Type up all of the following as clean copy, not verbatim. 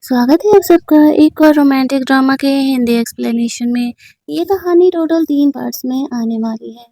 स्वागत है आप सबका एक और रोमांटिक ड्रामा के हिंदी एक्सप्लेनेशन में। ये कहानी टोटल 3 पार्ट्स में आने वाली है।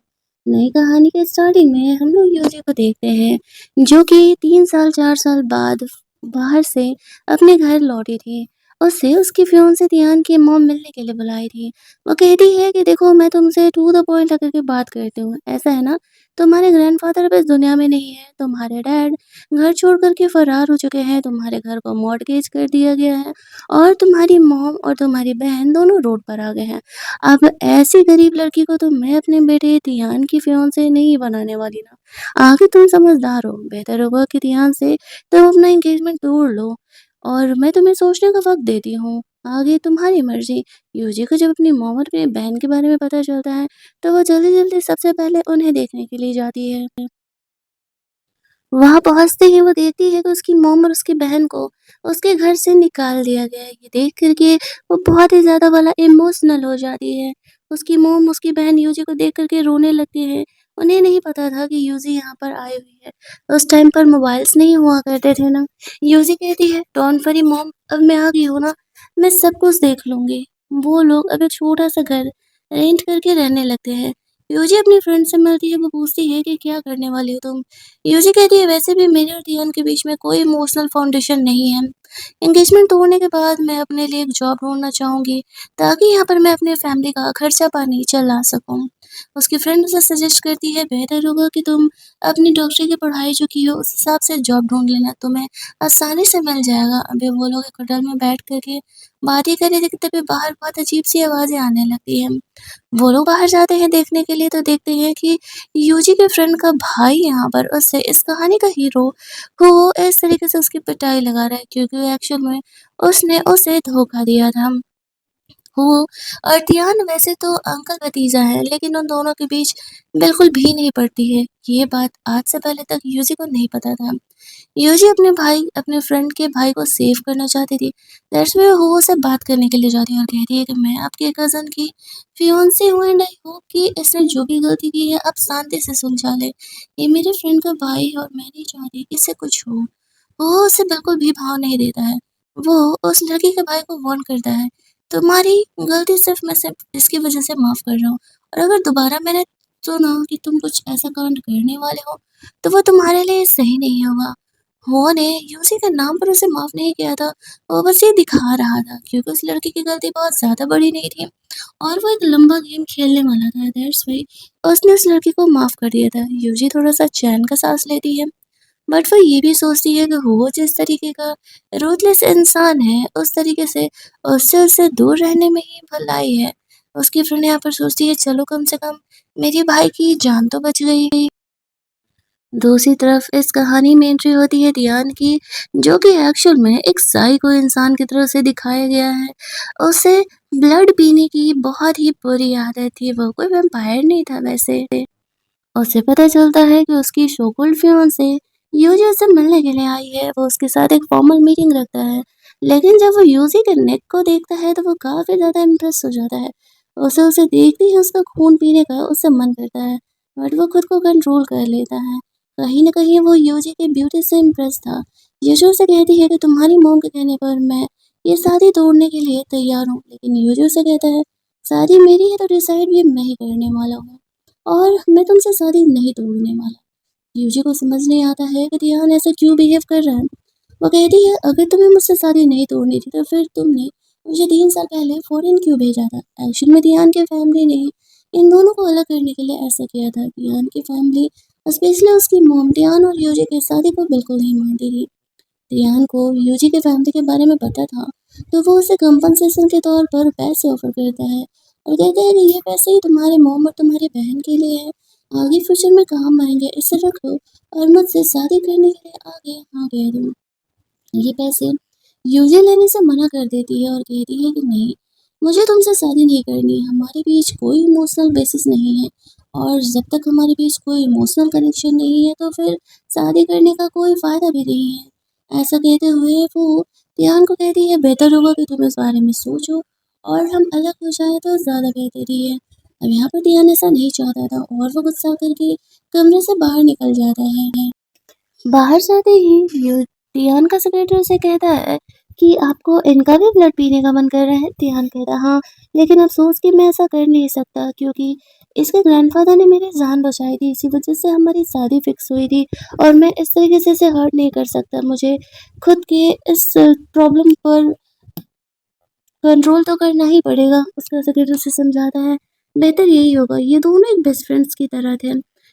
नई कहानी के स्टार्टिंग में हम लोग यूजी को देखते हैं, जो कि 3 साल 4 साल बाद बाहर से अपने घर लौटी थी। उससे उसकी फियांसे तियान की मॉम मिलने के लिए बुलाई थी। वो कहती है कि देखो, मैं तुमसे टू द पॉइंट आकर के बात करती हूँ। ऐसा है ना, तुम्हारे ग्रैंडफादर अब इस दुनिया में नहीं है, तुम्हारे डैड घर छोड़ कर के फरार हो चुके हैं, तुम्हारे घर को मॉर्टगेज कर दिया गया है और तुम्हारी मॉम और तुम्हारी बहन दोनों रोड पर आ गए हैं। अब ऐसी गरीब लड़की को तो मैं अपने बेटे तियान की फियांसे नहीं बनाने वाली ना। आगे तुम समझदार हो, बेहतर होगा कि तियान से तुम अपना एंगेजमेंट तोड़ लो और मैं तुम्हें सोचने का वक्त देती हूँ। आगे तुम्हारी मर्जी। यूजी को जब अपनी मॉम और अपनी बहन के बारे में पता चलता है, तो वो जल्दी जल्दी सबसे पहले उन्हें देखने के लिए जाती है। वहाँ पहुँचते ही वो देखती है कि उसकी मॉम और उसकी बहन को उसके घर से निकाल दिया गया है। ये देख कर के वो बहुत ही ज़्यादा वाला इमोशनल हो जाती है। उसकी मॉम, उसकी बहन यूजी को देख कर के रोने लगती है। उन्हें नहीं पता था कि यूजी यहाँ पर आई हुई है। उस टाइम पर मोबाइल्स नहीं हुआ करते थे ना। यूजी कहती है, डोंट वरी मॉम, अब मैं आ गई हूँ ना, मैं सब कुछ देख लूँगी। वो लोग अब एक छोटा-सा घर रेंट करके रहने लगते हैं। यूजी अपनी फ्रेंड से मिलती है, वो पूछती है कि क्या करने वाली हो तुम? यूजी कहती है, वैसे भी मेरे और दियान के बीच में कोई इमोशनल फाउंडेशन नहीं है। एंगेजमेंट तोड़ने के बाद मैं अपने लिए एक जॉब ढूँढना चाहूँगी, ताकि यहाँ पर मैं अपने फैमिली का खर्चा पानी चला सकूँ। उसकी फ्रेंड उसे सजेस्ट करती है, बेहतर होगा कि तुम अपनी डॉक्टरी की पढ़ाई जो की हो उस हिसाब से जॉब ढूँढ लेना, तुम्हें आसानी से मिल जाएगा। अभी वो लोग एक होटल में बैठ कर के बातें कर रहे थे कि तभी बाहर बहुत अजीब-सी आवाज़ें आने लगती हैं। वो लोग बाहर जाते हैं देखने के लिए, तो देखते हैं कि यूजी के फ्रेंड का भाई यहाँ पर उससे इस कहानी का हीरो को इस तरीके से उसकी पिटाई लगा रहा है, क्योंकि एक्चुअल में उसने उसे धोखा दिया था। वो और टियान वैसे तो अंकल भतीजा है, लेकिन उन दोनों के बीच बिल्कुल भी नहीं पड़ती है। ये बात आज से पहले तक यूजी को नहीं पता था। यूजी अपने फ्रेंड के भाई को सेव करना चाहती थी। दैट्स व्हाई वो उससे बात करने के लिए जाती है और कहती है कि मैं आपके कज़न की फियांसी हूँ एंड आई होप कि इसने जो भी गलती की है आप शांति से सुलझा ले। ये मेरे फ्रेंड का भाई है और मैं नहीं चाहती कि इससे कुछ हो। वो उसे बिल्कुल भी भाव नहीं देता है। वो उस लड़की के भाई को वार्न करता है, तुम्हारी गलती सिर्फ मैं सिर्फ इसकी वजह से माफ़ कर रहा हूँ और अगर दोबारा मैंने सुना कि तुम कुछ ऐसा कांड करने वाले हो, तो वो तुम्हारे लिए सही नहीं होगा। हो ने यूसी के नाम पर उसे माफ़ नहीं किया था, वो बस ये दिखा रहा था, क्योंकि उस लड़की की गलती बहुत ज़्यादा बड़ी नहीं थी और वो एक लंबा गेम खेलने वाला था। दैट्स व्हाई उसने उस लड़की को माफ़ कर दिया था। यूजी थोड़ा-सा चैन का साँस लेती है, बट वो ये भी सोचती है कि वो जिस तरीके का रूथलेस इंसान है, उस तरीके से उससे दूर रहने में ही भलाई है। उसकी फ्रेंड यहाँ पर सोचती है, चलो कम से कम मेरे भाई की जान तो बच गई। दूसरी तरफ इस कहानी में एंट्री होती है धियान की, जो कि एक्चुअल में एक साइको इंसान की तरह से दिखाया गया है। उसे ब्लड पीने की बहुत ही बुरी आदत थी, वो कोई वैम्पायर नहीं था वैसे। उसे पता चलता है कि उसकी सो-कॉल्ड फियांसे यूजी से मिलने के लिए आई है। वो उसके साथ एक फॉर्मल मीटिंग रखता है, लेकिन जब वो यूजी के नेक को देखता है तो वो काफ़ी ज़्यादा इम्प्रेस हो जाता है। उसे उसे देखते ही उसका खून पीने का उससे मन करता है, बट वो खुद को कंट्रोल कर लेता है। कहीं न कहीं वो यूजी की ब्यूटी से इम्प्रेस था। यूजी उसे कहती है कि तुम्हारी मॉम के कहने पर मैं ये शादी तोड़ने के लिए तैयार हूँ, लेकिन यूजी उसे कहता है, शादी मेरी है तो डिसाइड भी मैं ही करने वाला हूँ और मैं तुमसे शादी नहीं तोड़ने वाला। यूजी को समझ नहीं आता है कि ध्यान ऐसा क्यों बिहेव कर रहा है। वो कहती है, अगर तुम्हें मुझसे शादी नहीं तोड़नी थी तो फिर तुमने मुझे 3 साल पहले फॉरेन क्यों भेजा था। एक्चुअल में ध्यान की फैमिली ने इन दोनों को अलग करने के लिए ऐसा किया था। ध्यान की फैमिली, स्पेशली उसकी मॉम, ध्यान और यूजी की शादी को बिल्कुल नहीं मानती थी। ध्यान को यूजी के फैमिली के बारे में पता था, तो वो उसे कंपनसेशन के तौर पर पैसे ऑफर करता है और कहता है कि ये पैसे ही तुम्हारे मॉम और तुम्हारी बहन के लिए है, आगे फ्यूचर में काम आएंगे, इसे रख लो और मुझसे शादी करने के लिए आगे हाँ कह दो। ये पैसे यूजी लेने से मना कर देती है और कहती है कि नहीं, मुझे तुमसे शादी नहीं करनी, हमारे बीच कोई इमोशनल बेसिस नहीं है और जब तक हमारे बीच कोई इमोशनल कनेक्शन नहीं है तो फिर शादी करने का कोई फ़ायदा भी नहीं है। ऐसा कहते हुए वो ध्यान को कहती है, बेहतर होगा कि तुम इस बारे में सोचो और हम अलग हो जाए तो ज़्यादा बेहतर ही है। अब यहाँ पर ध्यान ऐसा नहीं चाहता था और वो गुस्सा करके कमरे से बाहर निकल जाता है। बाहर जाते ही टियान का सेक्रेटरी उसे कहता है, कि आपको इनका भी ब्लड पीने का मन कर रहा है? ध्यान कहता हाँ, लेकिन अफ़सोस कि मैं ऐसा कर नहीं सकता क्योंकि इसके ग्रैंडफ़ादर ने मेरी जान बचाई थी, इसी वज़ह से हमारी शादी फ़िक्स हुई थी और मैं इस तरीके से इसे हर्ट नहीं कर सकता। मुझे खुद के इस प्रॉब्लम पर कंट्रोल तो करना ही पड़ेगा, उसका सेक्रेटरी उसे समझाता है, बेहतर यही होगा। ये दोनों एक बेस्ट फ्रेंड्स की तरह थे।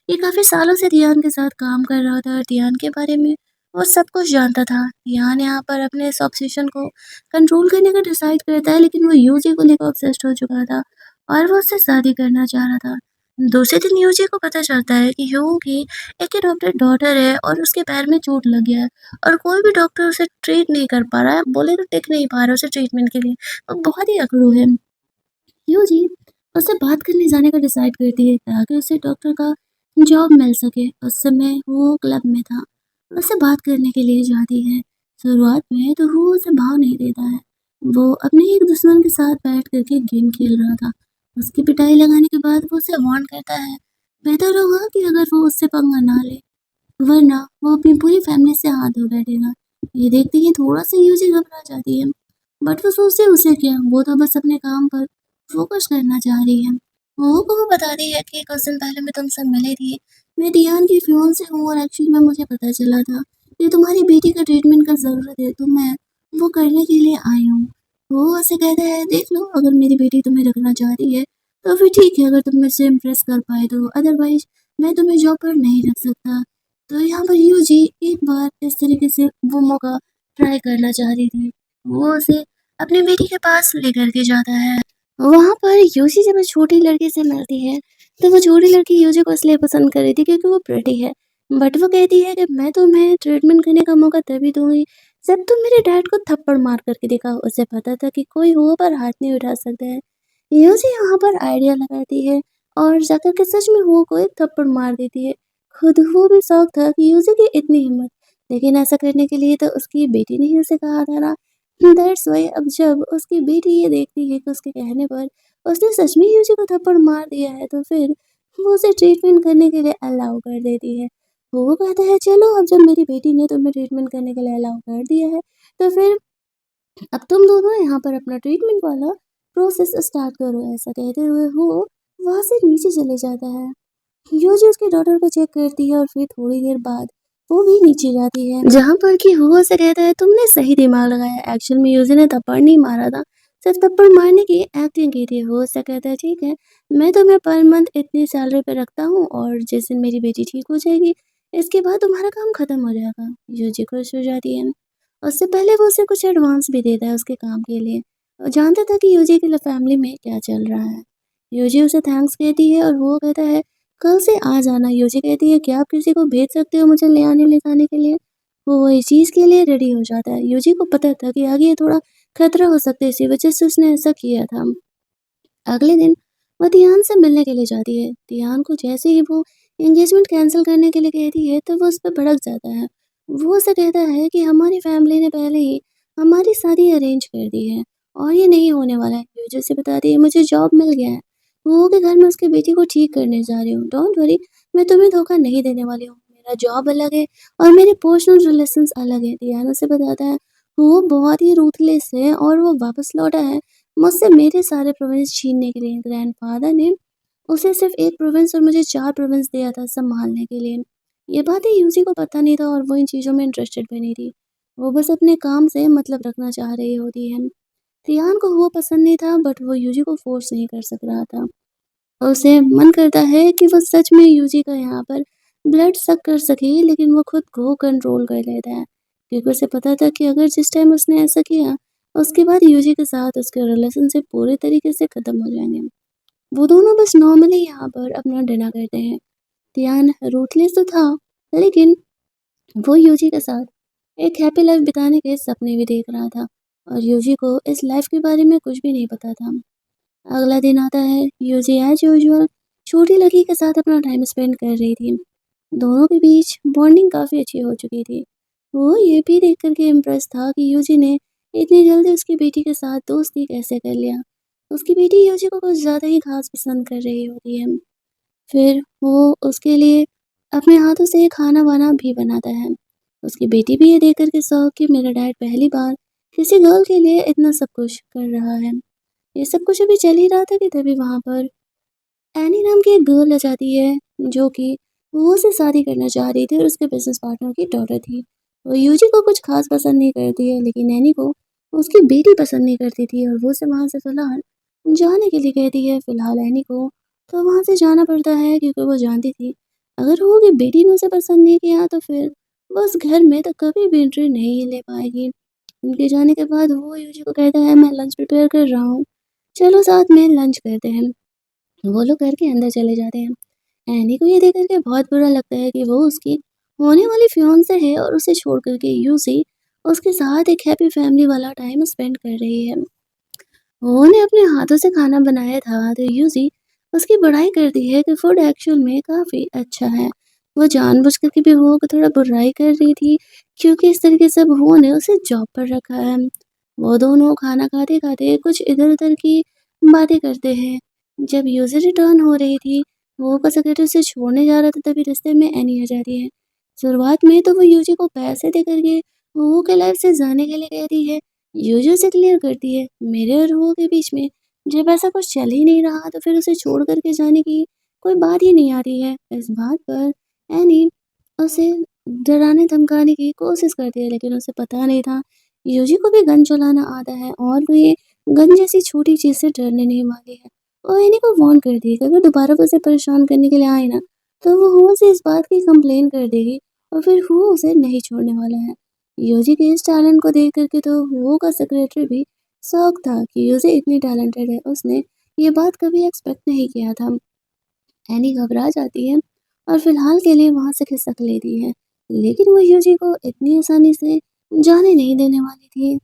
ये काफ़ी सालों से रियान के साथ काम कर रहा था और रियान के बारे में वो सब कुछ जानता था। रियान यहाँ पर अपने इस ऑब्सेशन को कंट्रोल करने का डिसाइड करता है, लेकिन वो यूजी को लेकर ऑब्सेस्ड हो चुका था और वो उससे शादी करना चाह रहा था। दूसरे दिन यूजी को पता चलता है कि ह्यू की एक अडॉप्टेड डॉटर है और उसके पैर में चोट लग गया है और कोई भी डॉक्टर उसे ट्रीट नहीं कर पा रहा है, बोले तो टिक नहीं पा रहा उसे ट्रीटमेंट के लिए। वो बहुत ही अकड़ू है। यूँ जी उससे बात करने जाने का डिसाइड करती है ताकि उसे डॉक्टर का जॉब मिल सके। उस समय वो क्लब में था। उससे बात करने के लिए जाती है। शुरुआत में तो वो उसे भाव नहीं देता है। वो अपने एक दुश्मन के साथ बैठ करके गेम खेल रहा था। उसकी पिटाई लगाने के बाद वो उसे वार्न करता है, बेहतर होगा कि अगर वो उससे पंगा ना ले, वरना वो अपनी पूरी फैमिली से हाथ धो बैठेगा। ये देखते ही थोड़ा सा यूजी घबरा जाती है, बट वो सोचती है उसे क्या, वो तो बस अपने काम पर फोकस करना चाह रही है। वो बताती है कि कुछ दिन पहले मैं तुमसे मिली थी। मैं दियान की फियांसे हूँ और एक्चुअली में मुझे पता चला था कि तुम्हारी बेटी का ट्रीटमेंट का ज़रूरत है, तो मैं वो करने के लिए आई हूँ। वो उसे कहता है, देख लो अगर मेरी बेटी तुम्हें रखना चाहती है तो फिर ठीक है, अगर तुम मुझसे इम्प्रेस कर पाए तो, अदरवाइज मैं तुम्हें जॉब पर नहीं रख सकता। तो यहाँ पर यूजी एक बार इस तरीके से वो मौका ट्राई करना चाह रही थी। वो उसे अपनी बेटी के पास लेकर के जाता है। वहाँ पर यूजी जब उस छोटी लड़की से मिलती है, तो वो छोटी लड़की यूजी को इसलिए पसंद कर रही थी क्योंकि वो प्रिटी है। बट वो कहती है कि मैं तुम्हें ट्रीटमेंट करने का मौका तभी दूँगी जब तुम मेरे डैड को थप्पड़ मार कर के दिखाओ। उसे पता था कि कोई हो पर हाथ नहीं उठा सकता है। यूजी यहाँ पर आइडिया लगाती है और जाकर के सच में हो को एक थप्पड़ मार देती है। खुद वो भी शौक था कि यूजी की इतनी हिम्मत, लेकिन ऐसा करने के लिए तो उसकी बेटी ने ही उसे कहा था ना। दैट्स व्हाई अब जब उसकी बेटी ये देखती है कि उसके कहने पर उसने सच में यूजी को थप्पड़ मार दिया है, तो फिर वो उसे ट्रीटमेंट करने के लिए अलाउ कर देती है। वो कहता है चलो अब जब मेरी बेटी ने तुम्हें ट्रीटमेंट करने के लिए अलाउ कर दिया है, तो फिर अब तुम दोनों यहाँ पर अपना ट्रीटमेंट वाला प्रोसेस स्टार्ट करो। ऐसा कहते हुए वो वहाँ से नीचे चले जाता है। यूजी उसकी डॉटर को चेक करती है और फिर थोड़ी देर बाद वो भी नीचे जाती है, जहाँ पर कि हुआ से कहता है तुमने सही दिमाग लगाया, एक्चुअल में यूजी ने थप्पड़ नहीं मारा था, सिर्फ थप्पड़ मारने की एक्टिंग की थी। हुआ से कहता है ठीक है, मैं तुम्हें पर मंथ इतनी सैलरी पे रखता हूँ और जिस दिन मेरी बेटी ठीक हो जाएगी इसके बाद तुम्हारा काम खत्म हो जाएगा। यूजी खुश हो जाती है। उससे पहले वो उसे कुछ एडवांस भी देता है उसके काम के लिए। वो जानता था कि यूजी की फैमिली में क्या चल रहा है। यूजी उसे थैंक्स कहती है और वो कहता है कल से आ जाना। यूजी कहती है क्या आप किसी को भेज सकते हो मुझे ले आने ले जाने के लिए। वो इस चीज़ के लिए रेडी हो जाता है। यूजी को पता था कि आगे ये थोड़ा खतरा हो सकता है, इसी वजह से उसने ऐसा किया था। अगले दिन वो दियान से मिलने के लिए जाती है। दियान को जैसे ही वो एंगेजमेंट कैंसिल करने के लिए कहती है तो वो उस पर भड़क जाता है। वो उसे कहता है कि हमारी फैमिली ने पहले ही हमारी शादी अरेंज कर दी है और ये नहीं होने वाला है। यूजी उसे बताती है मुझे जॉब मिल गया है, वो के घर में उसकी बेटी को ठीक करने जा रही हूँ। डोंट वरी, मैं तुम्हें धोखा नहीं देने वाली हूँ। मेरा जॉब अलग है और मेरे पर्सनल रिलेशंस अलग है। दियान उसे बताता है वो बहुत ही रूथलेस है और वो वापस लौटा है मुझसे मेरे सारे प्रोविंस छीनने के लिए। ग्रैंडफादर ने उसे सिर्फ एक प्रोविंस और मुझे 4 प्रोविंस दिया था संभालने के लिए। ये बातें यूजी को पता नहीं था और वो इन चीज़ों में इंटरेस्टेड भी नहीं थी। वो बस अपने काम से मतलब रखना चाह रही होती है। रियान को वो पसंद नहीं था बट वो यूजी को फोर्स नहीं कर सक रहा था। उसे मन करता है कि वो सच में यूजी का यहाँ पर ब्लड सक कर सके, लेकिन वो खुद को कंट्रोल कर लेता है क्योंकि उसे पता था कि अगर जिस टाइम उसने ऐसा किया उसके बाद यूजी के साथ उसके रिलेशनशिप पूरे तरीके से ख़त्म हो जाएंगे। वो दोनों बस नॉर्मली यहाँ पर अपना डिनर करते हैं। ध्यान रूथलेस तो था, लेकिन वो यूजी के साथ एक हैप्पी लाइफ बिताने के सपने भी देख रहा था और यूजी को इस लाइफ के बारे में कुछ भी नहीं पता था। अगला दिन आता है। यूजी एज यूजुअल छोटी लड़की के साथ अपना टाइम स्पेंड कर रही थी। दोनों के बीच बॉन्डिंग काफ़ी अच्छी हो चुकी थी। वो ये भी देख कर के इम्प्रेस था कि यूजी ने इतनी जल्दी उसकी बेटी के साथ दोस्ती कैसे कर लिया। उसकी बेटी यूजी को कुछ ज़्यादा ही खास पसंद कर रही होती है। फिर वो उसके लिए अपने हाथों से खाना वाना भी बनाता है। उसकी बेटी भी ये देख कर के शौक कि मेरा डैड पहली बार किसी गर्ल के लिए इतना सब कुछ कर रहा है। ये सब कुछ अभी चल ही रहा था कि तभी वहाँ पर एनी नाम की एक गर्ल आ जाती है, जो कि वो उससे शादी करना चाह रही थी और उसके बिज़नेस पार्टनर की डॉटर थी। वो यूजी को कुछ ख़ास पसंद नहीं करती है, लेकिन एनी को उसकी बेटी पसंद नहीं करती थी और वो उसे वहाँ से फ़िलहाल जाने के लिए कहती है। फ़िलहाल एनी को तो वहाँ से जाना पड़ता है, क्योंकि वो जानती थी अगर वो की बेटी ने उसे पसंद नहीं किया तो फिर वो उस घर में तो कभी भी एंट्री नहीं ले पाएगी। उनके जाने के बाद वो यूजी को कहता है, मैं लंच प्रिपेयर कर रहा हूँ, चलो साथ में लंच करते हैं। वो लोग घर के अंदर चले जाते हैं। एनी को ये देख कर के बहुत बुरा लगता है कि वो उसकी होने वाली फियांसे है और उसे छोड़ कर के यूसी उसके साथ एक हैप्पी फैमिली वाला टाइम स्पेंड कर रही है। उन्होंने अपने हाथों से खाना बनाया था तो यूजी उसकी बड़ाई करती है कि फूड एक्चुअल में काफ़ी अच्छा है। वो जानबूझ करके भी हुओं को थोड़ा बुराई कर रही थी, क्योंकि इस तरीके से हुओं ने उसे जॉब पर रखा है। वो दोनों खाना खाते-खाते कुछ इधर-उधर की बातें करते हैं। जब यूजी रिटर्न हो रही थी, वो को सेक्रेटरी उसे छोड़ने जा रहा था, तभी रास्ते में एनी आ जाती है। शुरुआत में तो वो यूजी को पैसे दे कर के वो के लाइफ से जाने के लिए कहती है। यूजुअल से क्लियर करती है, मेरे और वो के बीच में जब ऐसा कुछ चल ही नहीं रहा तो फिर उसे छोड़ कर के जाने की कोई बात ही नहीं आ रही है। इस बात पर एनी उसे डराने धमकाने की कोशिश करती है, लेकिन उसे पता नहीं था यूजी को भी गन चलाना आता है और वो ये गन जैसी छोटी चीज़ से डरने नहीं वाली है। वो एनी को वार्न कर दी कि अगर दोबारा वो उसे परेशान करने के लिए आए ना, तो वो हुआ से इस बात की कंप्लेन कर देगी और फिर हुआ उसे नहीं छोड़ने वाला है। यूजी के इस टैलेंट को देख कर के तो वो का सेक्रेटरी भी शॉक था कि यूजी इतनी टैलेंटेड है। उसने ये बात कभी एक्सपेक्ट नहीं किया था। एनी घबरा जाती है और फिलहाल के लिए वहाँ से खिसक लेती है, लेकिन वो यूजी को इतनी आसानी से जाने नहीं देने वाली थी।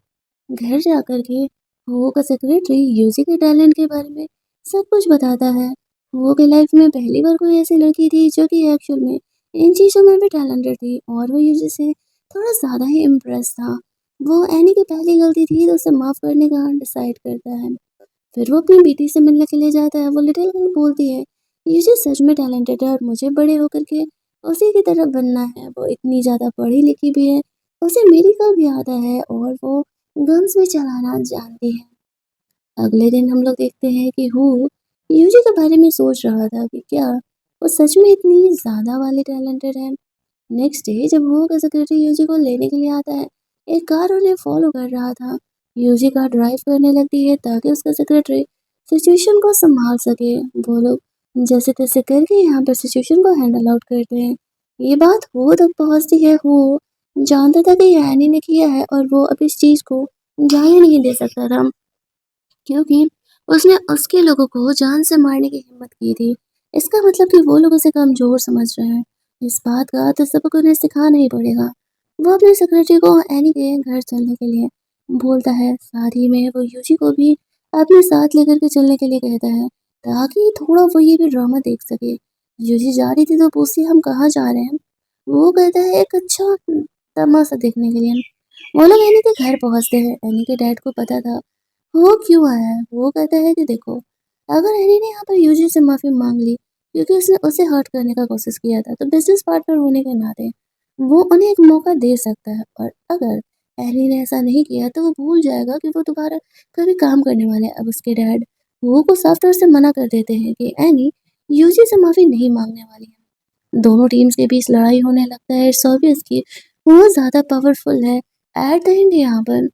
घर जाकर के वो का सेक्रेटरी यूजी के टैलेंट के बारे में सब कुछ बताता है। वो की लाइफ में पहली बार कोई ऐसी लड़की थी जो कि एक्चुअल में इन चीज़ों में भी टैलेंटेड थी और वो यूजी से थोड़ा ज़्यादा ही इम्प्रेस था। वो एनी की पहली गलती थी तो उसे माफ़ करने का डिसाइड करता है। फिर वो अपनी बेटी से मिलने के लिए जाता है। वो लिटिल गर्ल बोलती है, ये जो सच में टैलेंटेड है और मुझे बड़े होकर के उसी की तरह बनना है। वो इतनी ज़्यादा पढ़ी लिखी भी है, उसे मेडिकल भी आता है और वो गन्स भी चलाना जानती है। अगले दिन हम लोग देखते हैं कि हू यूजी के बारे में सोच रहा था कि क्या वो सच में इतनी ज़्यादा वाली टैलेंटेड है। नेक्स्ट डे जब वो का सेक्रेटरी यूजी को लेने के लिए आता है, एक कार उन्हें फॉलो कर रहा था। यूजी कार ड्राइव करने लगती है ताकि उसका सेक्रेटरी सिचुएशन को संभाल सके। वो लोग जैसे तैसे करके यहाँ पर सिचुएशन को हैंडल आउट करते हैं। ये बात वो तक पहुँचती है, वो जानता था कि ये एनी ने किया है और वो अब इस चीज़ को जाने नहीं दे सकता था, क्योंकि उसने उसके लोगों को जान से मारने की हिम्मत की थी। इसका मतलब कि वो लोग उसे कमज़ोर समझ रहे हैं। इस बात का तो सबक उन्हें सिखाना ही पड़ेगा। वो अपने सेक्रेटरी को एनी के घर चलने के लिए बोलता है। साथ ही में वो यूजी को भी अपने साथ लेकर के चलने के लिए कहता है, ताकि थोड़ा वो ये भी ड्रामा देख सके। यूजी जा रही थी तो पूछती है, हम कहाँ जा रहे हैं? वो कहता है, एक अच्छा तमाशा देखने के लिए। वो लोग एनी के घर पहुँचते हैं। एनी के डैड को पता था वो क्यों आया है। वो कहता है कि देखो, अगर एनी ने यहाँ पर यूजी से माफ़ी माँग ली क्योंकि उसने उसे हर्ट करने का कोशिश किया था, तो बिज़नेस पार्टनर होने के नाते वो उन्हें एक मौका दे सकता है। और अगर एनी ने ऐसा नहीं किया तो वो भूल जाएगा कि वो दोबारा कभी काम करने वाले हैं। अब उसके डैड वो को साफ तौर से मना कर देते हैं कि एनी यूजी से माफ़ी नहीं माँगने वाली है। दोनों टीम्स के बीच लड़ाई होने लगता है। इट्स ऑब्वियस कि वो ज़्यादा पावरफुल है। एट द एंड यहाँ पर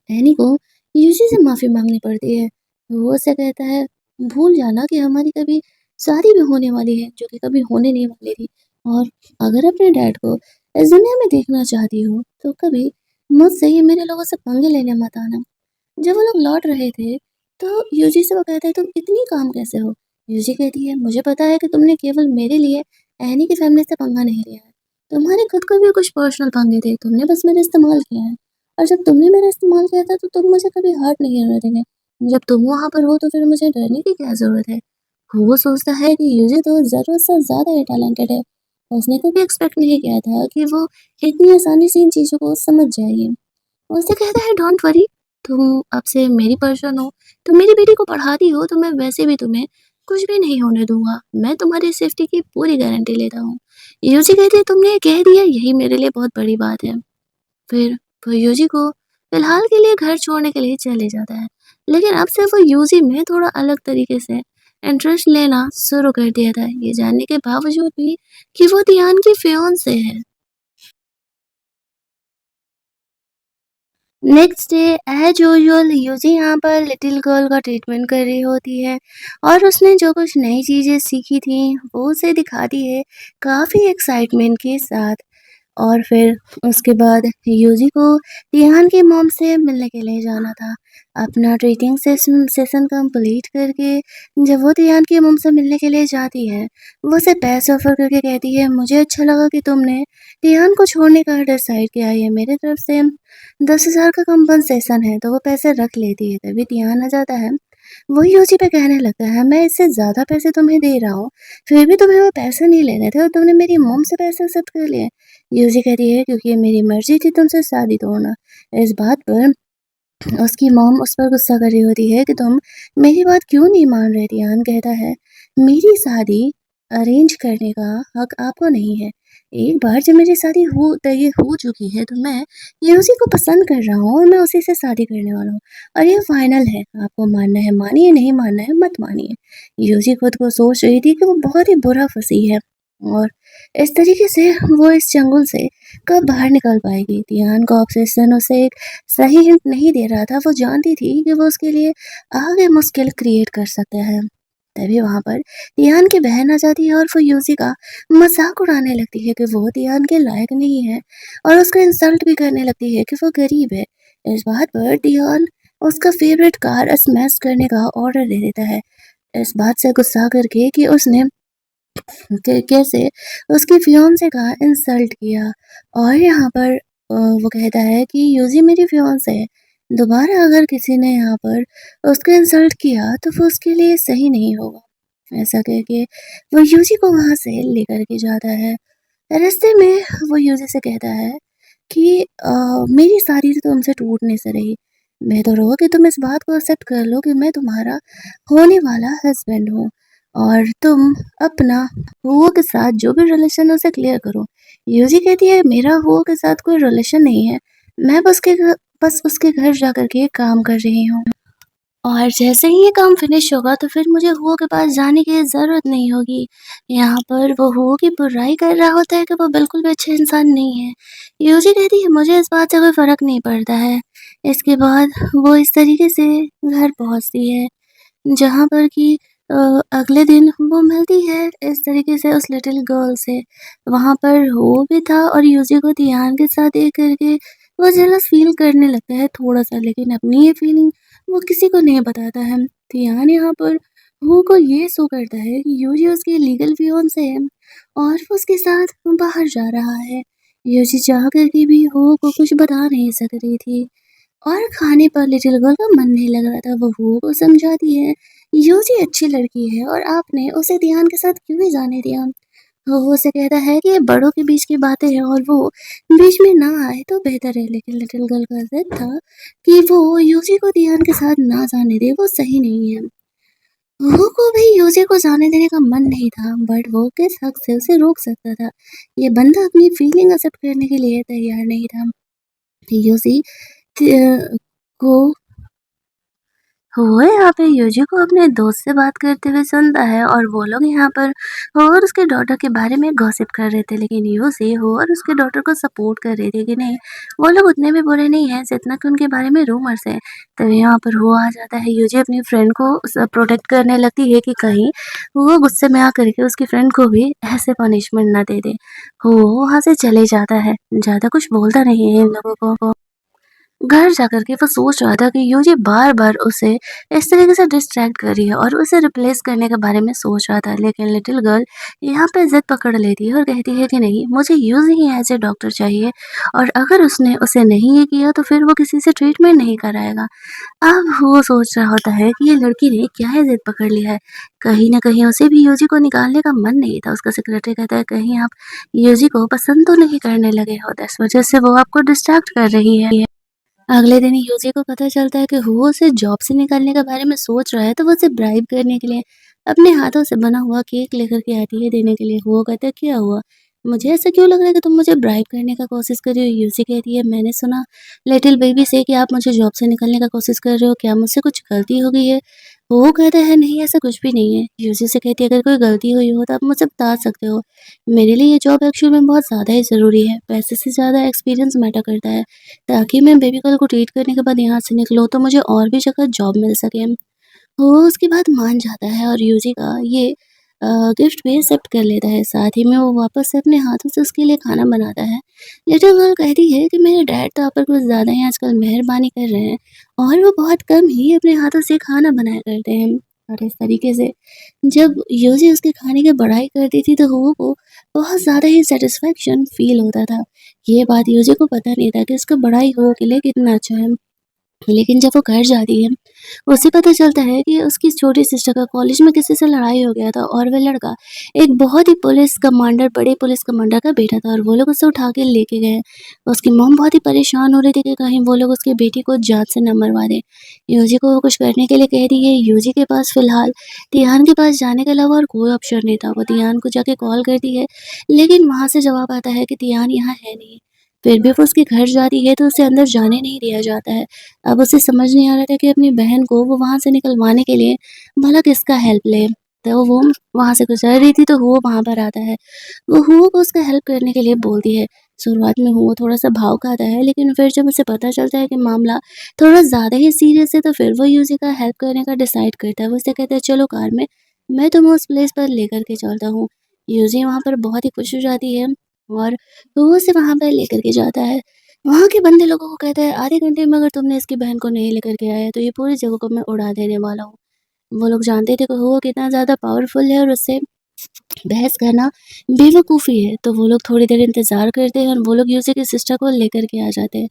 एनी को यूजी से माफ़ी माँगनी पड़ती है। वो उससे कहता है, भूल जाना कि हमारी कभी शादी भी होने वाली है, जो कि कभी होने नहीं वाली थी। और अगर अपने डैड को इस दुनिया में देखना चाहती हो, तो कभी मुझसे या मेरे लोगों से पंगे लेने मत आना। जब वो लोग लौट रहे थे, तो यूजी से वो कहता है, तुम इतनी काम कैसे हो? यूजी कहती है, मुझे पता है कि तुमने केवल मेरे लिए एनी की फैमिली से पंगा नहीं लिया है। तुम्हारे खुद को भी कुछ पर्सनल पंगे थे, तुमने बस मेरा इस्तेमाल किया है। और जब तुमने मेरा इस्तेमाल किया था, तो तुम मुझे कभी हर्ट नहीं होने देंगे। जब तुम वहाँ पर हो, तो फिर मुझे डरने की क्या ज़रूरत है? वो सोचता है कि यूजी तो ज़रूरत से ज़्यादा ही टैलेंटेड है। उसने कभी एक्सपेक्ट नहीं किया था कि वो इतनी आसानी से इन चीज़ों को समझ जाएगी। वो उससे कहता है, डोंट वरी, तुम अब से मेरी पर्सन हो, तुम मेरी बेटी को पढ़ाती हो, तो मैं वैसे भी तुम्हें कुछ भी नहीं होने दूँगा। मैं तुम्हारी सेफ्टी की पूरी गारंटी लेता हूँ। यूजी कहती है, तुमने ये कह दिया, यही मेरे लिए बहुत बड़ी बात है। फिर वो यूजी को फिलहाल के लिए घर छोड़ने के लिए चले जाता है। लेकिन अब से वो यूजी में थोड़ा अलग तरीके से इंटरेस्ट लेना शुरू कर दिया था, ये जानने के बावजूद भी कि वो दियान की फियांसे है। नेक्स्ट डे एज यूजुअल यूजी यहाँ पर लिटिल गर्ल का ट्रीटमेंट कर रही होती है और उसने जो कुछ नई चीज़ें सीखी थी वो उसे दिखाती है काफ़ी एक्साइटमेंट के साथ। और फिर उसके बाद यूजी को रिहान की मॉम से मिलने के लिए जाना था। अपना ट्रीटिंग सेशन कंप्लीट करके जब वो रिहान की मॉम से मिलने के लिए जाती है, वो उसे पैसे ऑफ़र करके कहती है, "मुझे अच्छा लगा कि तुमने रिहान को छोड़ने का डिसाइड किया है। मेरे तरफ से 10,000 का कंपनसेशन है।" तो वो पैसे रख लेती है। तभी रिहान आ जाता है। वो यूजी पे कहने लगता है, "मैं इससे ज़्यादा पैसे तुम्हें दे रहा हूँ, फिर भी तुम्हें वो पैसे नहीं लेने थे और तुमने मेरी मॉम से पैसे एक्सेप्ट कर लिए।" यूजी कहती है, "क्योंकि ये मेरी मर्ज़ी थी तुमसे शादी तोड़ना।" इस बात पर उसकी मॉम उस पर गुस्सा कर रही होती है कि तुम मेरी बात क्यों नहीं मान रहे? रियान कहता है, मेरी शादी अरेंज करने का हक आपको नहीं है। एक बार जब मेरी शादी हो तय हो चुकी है तो मैं ये उसी को पसंद कर रहा हूँ और मैं उसी से शादी करने वाला हूँ और ये फाइनल है। आपको मानना है मानिए, नहीं मानना है मत मानिए। यूजी खुद को सोच रही थी कि वो बहुत ही बुरा फंसी है और इस तरीके से वो इस चंगुल से कब बाहर निकल पाएगी। रियान का ऑब्सेशन उसे सही हिंट नहीं दे रहा था, वो जानती थी कि वो उसके लिए आगे मुश्किल क्रिएट कर सकता है। तभी वहाँ पर तियान की बहन आ जाती है और वो यूज़ी का मज़ाक उड़ाने लगती है कि वो तियान के लायक नहीं है और उसका इंसल्ट भी करने लगती है कि वो गरीब है। इस बात पर तियान उसका फेवरेट कार स्मैश करने का ऑर्डर दे देता है, इस बात से गुस्सा करके कि उसने कैसे उसकी फियांसे का इंसल्ट किया। और यहाँ पर वो कहता है कि यूज़ी मेरी फियांसे है, दोबारा अगर किसी ने यहाँ पर उसका इंसल्ट किया तो वो उसके लिए सही नहीं होगा। ऐसा कह के वो यूज़ी को वहाँ से लेकर के जाता है। रास्ते में वो यूज़ी से कहता है कि मेरी शादी तो तुमसे टूटने से रही। बेहतर होगा कि तुम इस बात को एक्सेप्ट कर लो कि मैं तुम्हारा होने वाला हस्बैंड हूँ और तुम अपना हुओ के साथ जो भी रिलेशन है उसे क्लियर करो। यूजी कहती है, मेरा हुओ के साथ कोई रिलेशन नहीं है। मैं बस उसके घर जाकर के काम कर रही हूँ। और जैसे ही ये काम फिनिश होगा तो फिर मुझे हुओ के पास जाने की ज़रूरत नहीं होगी। यहाँ पर वो हुओ की बुराई कर रहा होता है कि वो बिल्कुल भी अच्छा इंसान नहीं है। यूजी कहती है, मुझे इस बात से कोई फ़र्क नहीं पड़ता है। इसके बाद वो इस तरीके से घर पहुँचती है जहाँ पर कि अ, अगले दिन वो मिलती है इस तरीके से उस लिटिल गर्ल से। वहाँ पर वो भी था और यूजी को तियान के साथ देख कर के वो जेलस फ़ील करने लगता है थोड़ा-सा, लेकिन अपनी ये फ़ीलिंग वो किसी को नहीं बताता है। तियान यहाँ पर वो को ये शो करता है कि यूजी उसकी लीगल फियांसे है और वो उसके साथ बाहर जा रहा है। यूजी चाह कर के भी वो को कुछ बता नहीं सक रही थी। और खाने पर लिटिल गर्ल का मन नहीं लग रहा था। वो हुओ को समझाती है, यूजी अच्छी लड़की है और आपने उसे ध्यान के साथ क्यों नहीं जाने दिया। वो उसे कहता है कि ये बड़ों के बीच की बातें हैं और वो बीच में ना आए तो बेहतर है। लेकिन लिटिल गर्ल का जिद था कि वो यूजी को ध्यान के साथ ना जाने दे, वो सही नहीं है। वो को भी यूजी को जाने देने का मन नहीं था, बट वो किस हक से उसे रोक सकता था। ये बंदा अपनी फीलिंग एक्सेप्ट करने के लिए तैयार नहीं था। यूजी को हुआ यहाँ पे यूजी को अपने दोस्त से बात करते हुए सुनता है और वो लोग यहाँ पर हो और उसके डॉटर के बारे में गॉसिप कर रहे थे, लेकिन यूजी हो और उसके डॉटर को सपोर्ट कर रही थी कि नहीं, वो लोग उतने भी बुरे नहीं हैं जितना कि उनके बारे में रूमर्स है। तो यहाँ पर वो आ जाता है, यूजी अपनी फ्रेंड को प्रोटेक्ट करने लगती है कि कहीं वो गुस्से में आकर के उसकी फ्रेंड को भी ऐसे पनिशमेंट ना दे दे। वो वहाँ से चले जाता है, ज़्यादा कुछ बोलता नहीं है इन लोगों को। घर जाकर के वो सोच रहा था कि यूजी बार-बार उसे इस तरीके से डिस्ट्रैक्ट कर रही है और उसे रिप्लेस करने के बारे में सोच रहा था। लेकिन लिटिल गर्ल यहाँ पे ज़िद पकड़ लेती है और कहती है कि नहीं, मुझे यूजी ही एज़ अ डॉक्टर चाहिए और अगर उसने उसे नहीं ये किया तो फिर वो किसी से ट्रीटमेंट नहीं कराएगा। अब वो सोच रहा होता है कि ये लड़की ने क्या है ज़िद पकड़ लिया है। कहीं न कहीं उसे भी यूजी को निकालने का मन नहीं था। उसका सेक्रेटरी कहता है, कहीं आप यूजी को पसंद तो नहीं करने लगे हो, इस वज़ह से वो आपको डिस्ट्रैक्ट कर रही है। अगले दिन यूजी को पता चलता है कि वो उसे जॉब से निकालने के बारे में सोच रहा है, तो वो उसे ब्राइब करने के लिए अपने हाथों से बना हुआ केक लेकर के आती है देने के लिए। वो कहता है, क्या हुआ? मुझे ऐसा क्यों लग रहा है कि तुम मुझे ब्राइब करने का कोशिश कर रही हो? यूसी कहती है, मैंने सुना लिटिल बेबी से कि आप मुझे जॉब से निकालने का कोशिश कर रहे हो, क्या मुझसे कुछ गलती हो गई है? वो कहता है, नहीं ऐसा कुछ भी नहीं है। यूसी से कहती है, अगर कोई गलती हुई हो तो आप मुझसे बता सकते हो। मेरे लिए ये जॉब एक्चुअल में बहुत ज़्यादा ही ज़रूरी है, पैसे से ज़्यादा एक्सपीरियंस मैटर करता है, ताकि मैं बेबी गर्ल को ट्रीट करने के बाद यहाँ से निकलूँ तो मुझे और भी जगह जॉब मिल सके। वो उसकी बात मान जाता है और यूजी का ये अ, गिफ्ट भी एक्सेप्ट कर लेता है। साथ ही में वो वापस से अपने हाथों से उसके लिए खाना बनाता है। लिटिल गर्ल कहती है कि मेरे डैड तो आप पर कुछ ज़्यादा ही आजकल मेहरबानी कर रहे हैं और वो बहुत कम ही अपने हाथों से खाना बनाया करते हैं। और इस तरीके से जब यूजी उसके खाने की बड़ाई करती थी तो वो को बहुत ज़्यादा ही सेटिस्फेक्शन फील होता था। ये बात यूजी को पता नहीं था कि उसका बड़ाई हो के लिए कितना अच्छा है। लेकिन जब वो घर जाती है, उसे पता चलता है कि उसकी छोटी सिस्टर का कॉलेज में किसी से लड़ाई हो गया था और वह लड़का एक बहुत ही पुलिस कमांडर बड़े पुलिस कमांडर का बेटा था और वो लोग उसे उठा के लेके गए। उसकी मॉम बहुत ही परेशान हो रही थी कि कहीं वो लोग उसकी बेटी को जान से न मरवा दें। यूजी को वो कुछ करने के लिए कह रही है। यूजी के पास फ़िलहाल तिहान के पास जाने के अलावा और कोई ऑप्शन नहीं था। वो तिहान को जाके कॉल करती है, लेकिन वहाँ से जवाब आता है कि तिहान यहाँ है नहीं। फिर भी वो उसके घर जाती है तो उसे अंदर जाने नहीं दिया जाता है। अब उसे समझ नहीं आ रहा था कि अपनी बहन को वो वहाँ से निकलवाने के लिए भला किसका हेल्प ले। तो वो वहाँ से गुज़र रही थी तो हुओ वहाँ पर आता है। वो हुओ को उसका हेल्प करने के लिए बोलती है। शुरुआत में हुओ थोड़ा-सा भाव खाता है, लेकिन फिर जब उसे पता चलता है कि मामला थोड़ा ज़्यादा ही सीरियस है तो फिर वो यूज़ी का हेल्प करने का डिसाइड करता है। वो उससे कहता है, चलो कार में, मैं तुम्हें उस प्लेस पर लेकर के चलता हूँ। यूज़ी वहाँ पर बहुत ही खुश हो जाती है और हुओ उसे वहाँ पर लेकर के जाता है। वहाँ के बंदे लोगों को कहता है, आधे घंटे में अगर तुमने इसकी बहन को नहीं लेकर के आया तो ये पूरी जगह को मैं उड़ा देने वाला हूँ। वो लोग जानते थे कि वो कितना ज़्यादा पावरफुल है और उससे बहस करना बेवकूफ़ी है। तो वो लोग थोड़ी देर इंतज़ार करते हैं और वो लोग यूसी की सिस्टर को लेकर के आ जाते हैं।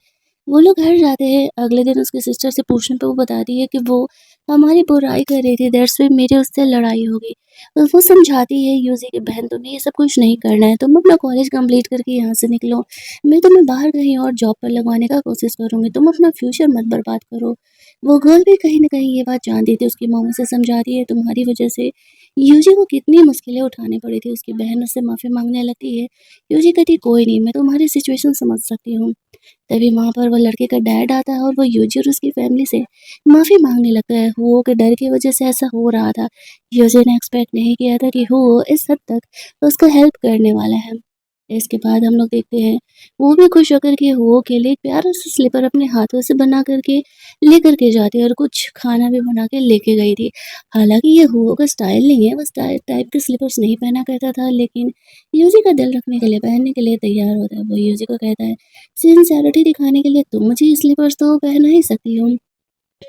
वो लोग घर जाते हैं, अगले दिन उसकी सिस्टर से पूछने पे वो बताती है कि वो हमारी बुराई कर रही थी, दैट्स व्हाई मेरी उससे लड़ाई हो गई। और वो समझाती है यूसी की बहन, तुम्हें ये सब कुछ नहीं करना है, तुम अपना कॉलेज कंप्लीट करके यहाँ से निकलो। मैं तुम्हें बाहर कहीं और जॉब पर लगवाने का कोशिश करूँगी, तुम अपना फ्यूचर मत बर्बाद करो। वो गर्ल भी कहीं न कहीं ये बात जानती थी, उसकी मॉम उसे समझाती है, तुम्हारी वजह से यूजी को कितनी मुश्किलें उठानी पड़ी थी। उसकी बहन उससे माफ़ी माँगने लगती है। यूजी कहती है, कोई नहीं, मैं तुम्हारी सिचुएशन समझ सकती हूँ। तभी वहाँ पर वो लड़के का डैड आता है और वो यूजी और उसकी फैमिली से माफ़ी माँगने लगता है। हुओ के डर की वजह से ऐसा हो रहा था। यूजी ने एक्सपेक्ट नहीं किया था कि हुओ इस हद तक उसका हेल्प करने वाला है। इसके बाद हम लोग देखते हैं, वो भी खुश होकर के हुओ के लिए एक प्यारा सा स्लीपर अपने हाथों से बना कर के लेकर के जाती है और कुछ खाना भी बना के लेके गई थी। हालाँकि ये हुओ का स्टाइल नहीं है, वो टाइप टाइप के स्लीपर्स नहीं पहना करता था, लेकिन यूजी का दिल रखने के लिए, पहनने के लिए तैयार होता है। वो यूजी को कहता है, सिंसियरिटी दिखाने के लिए तुम मुझे स्लीपर्स तो पहना ही सकती हो।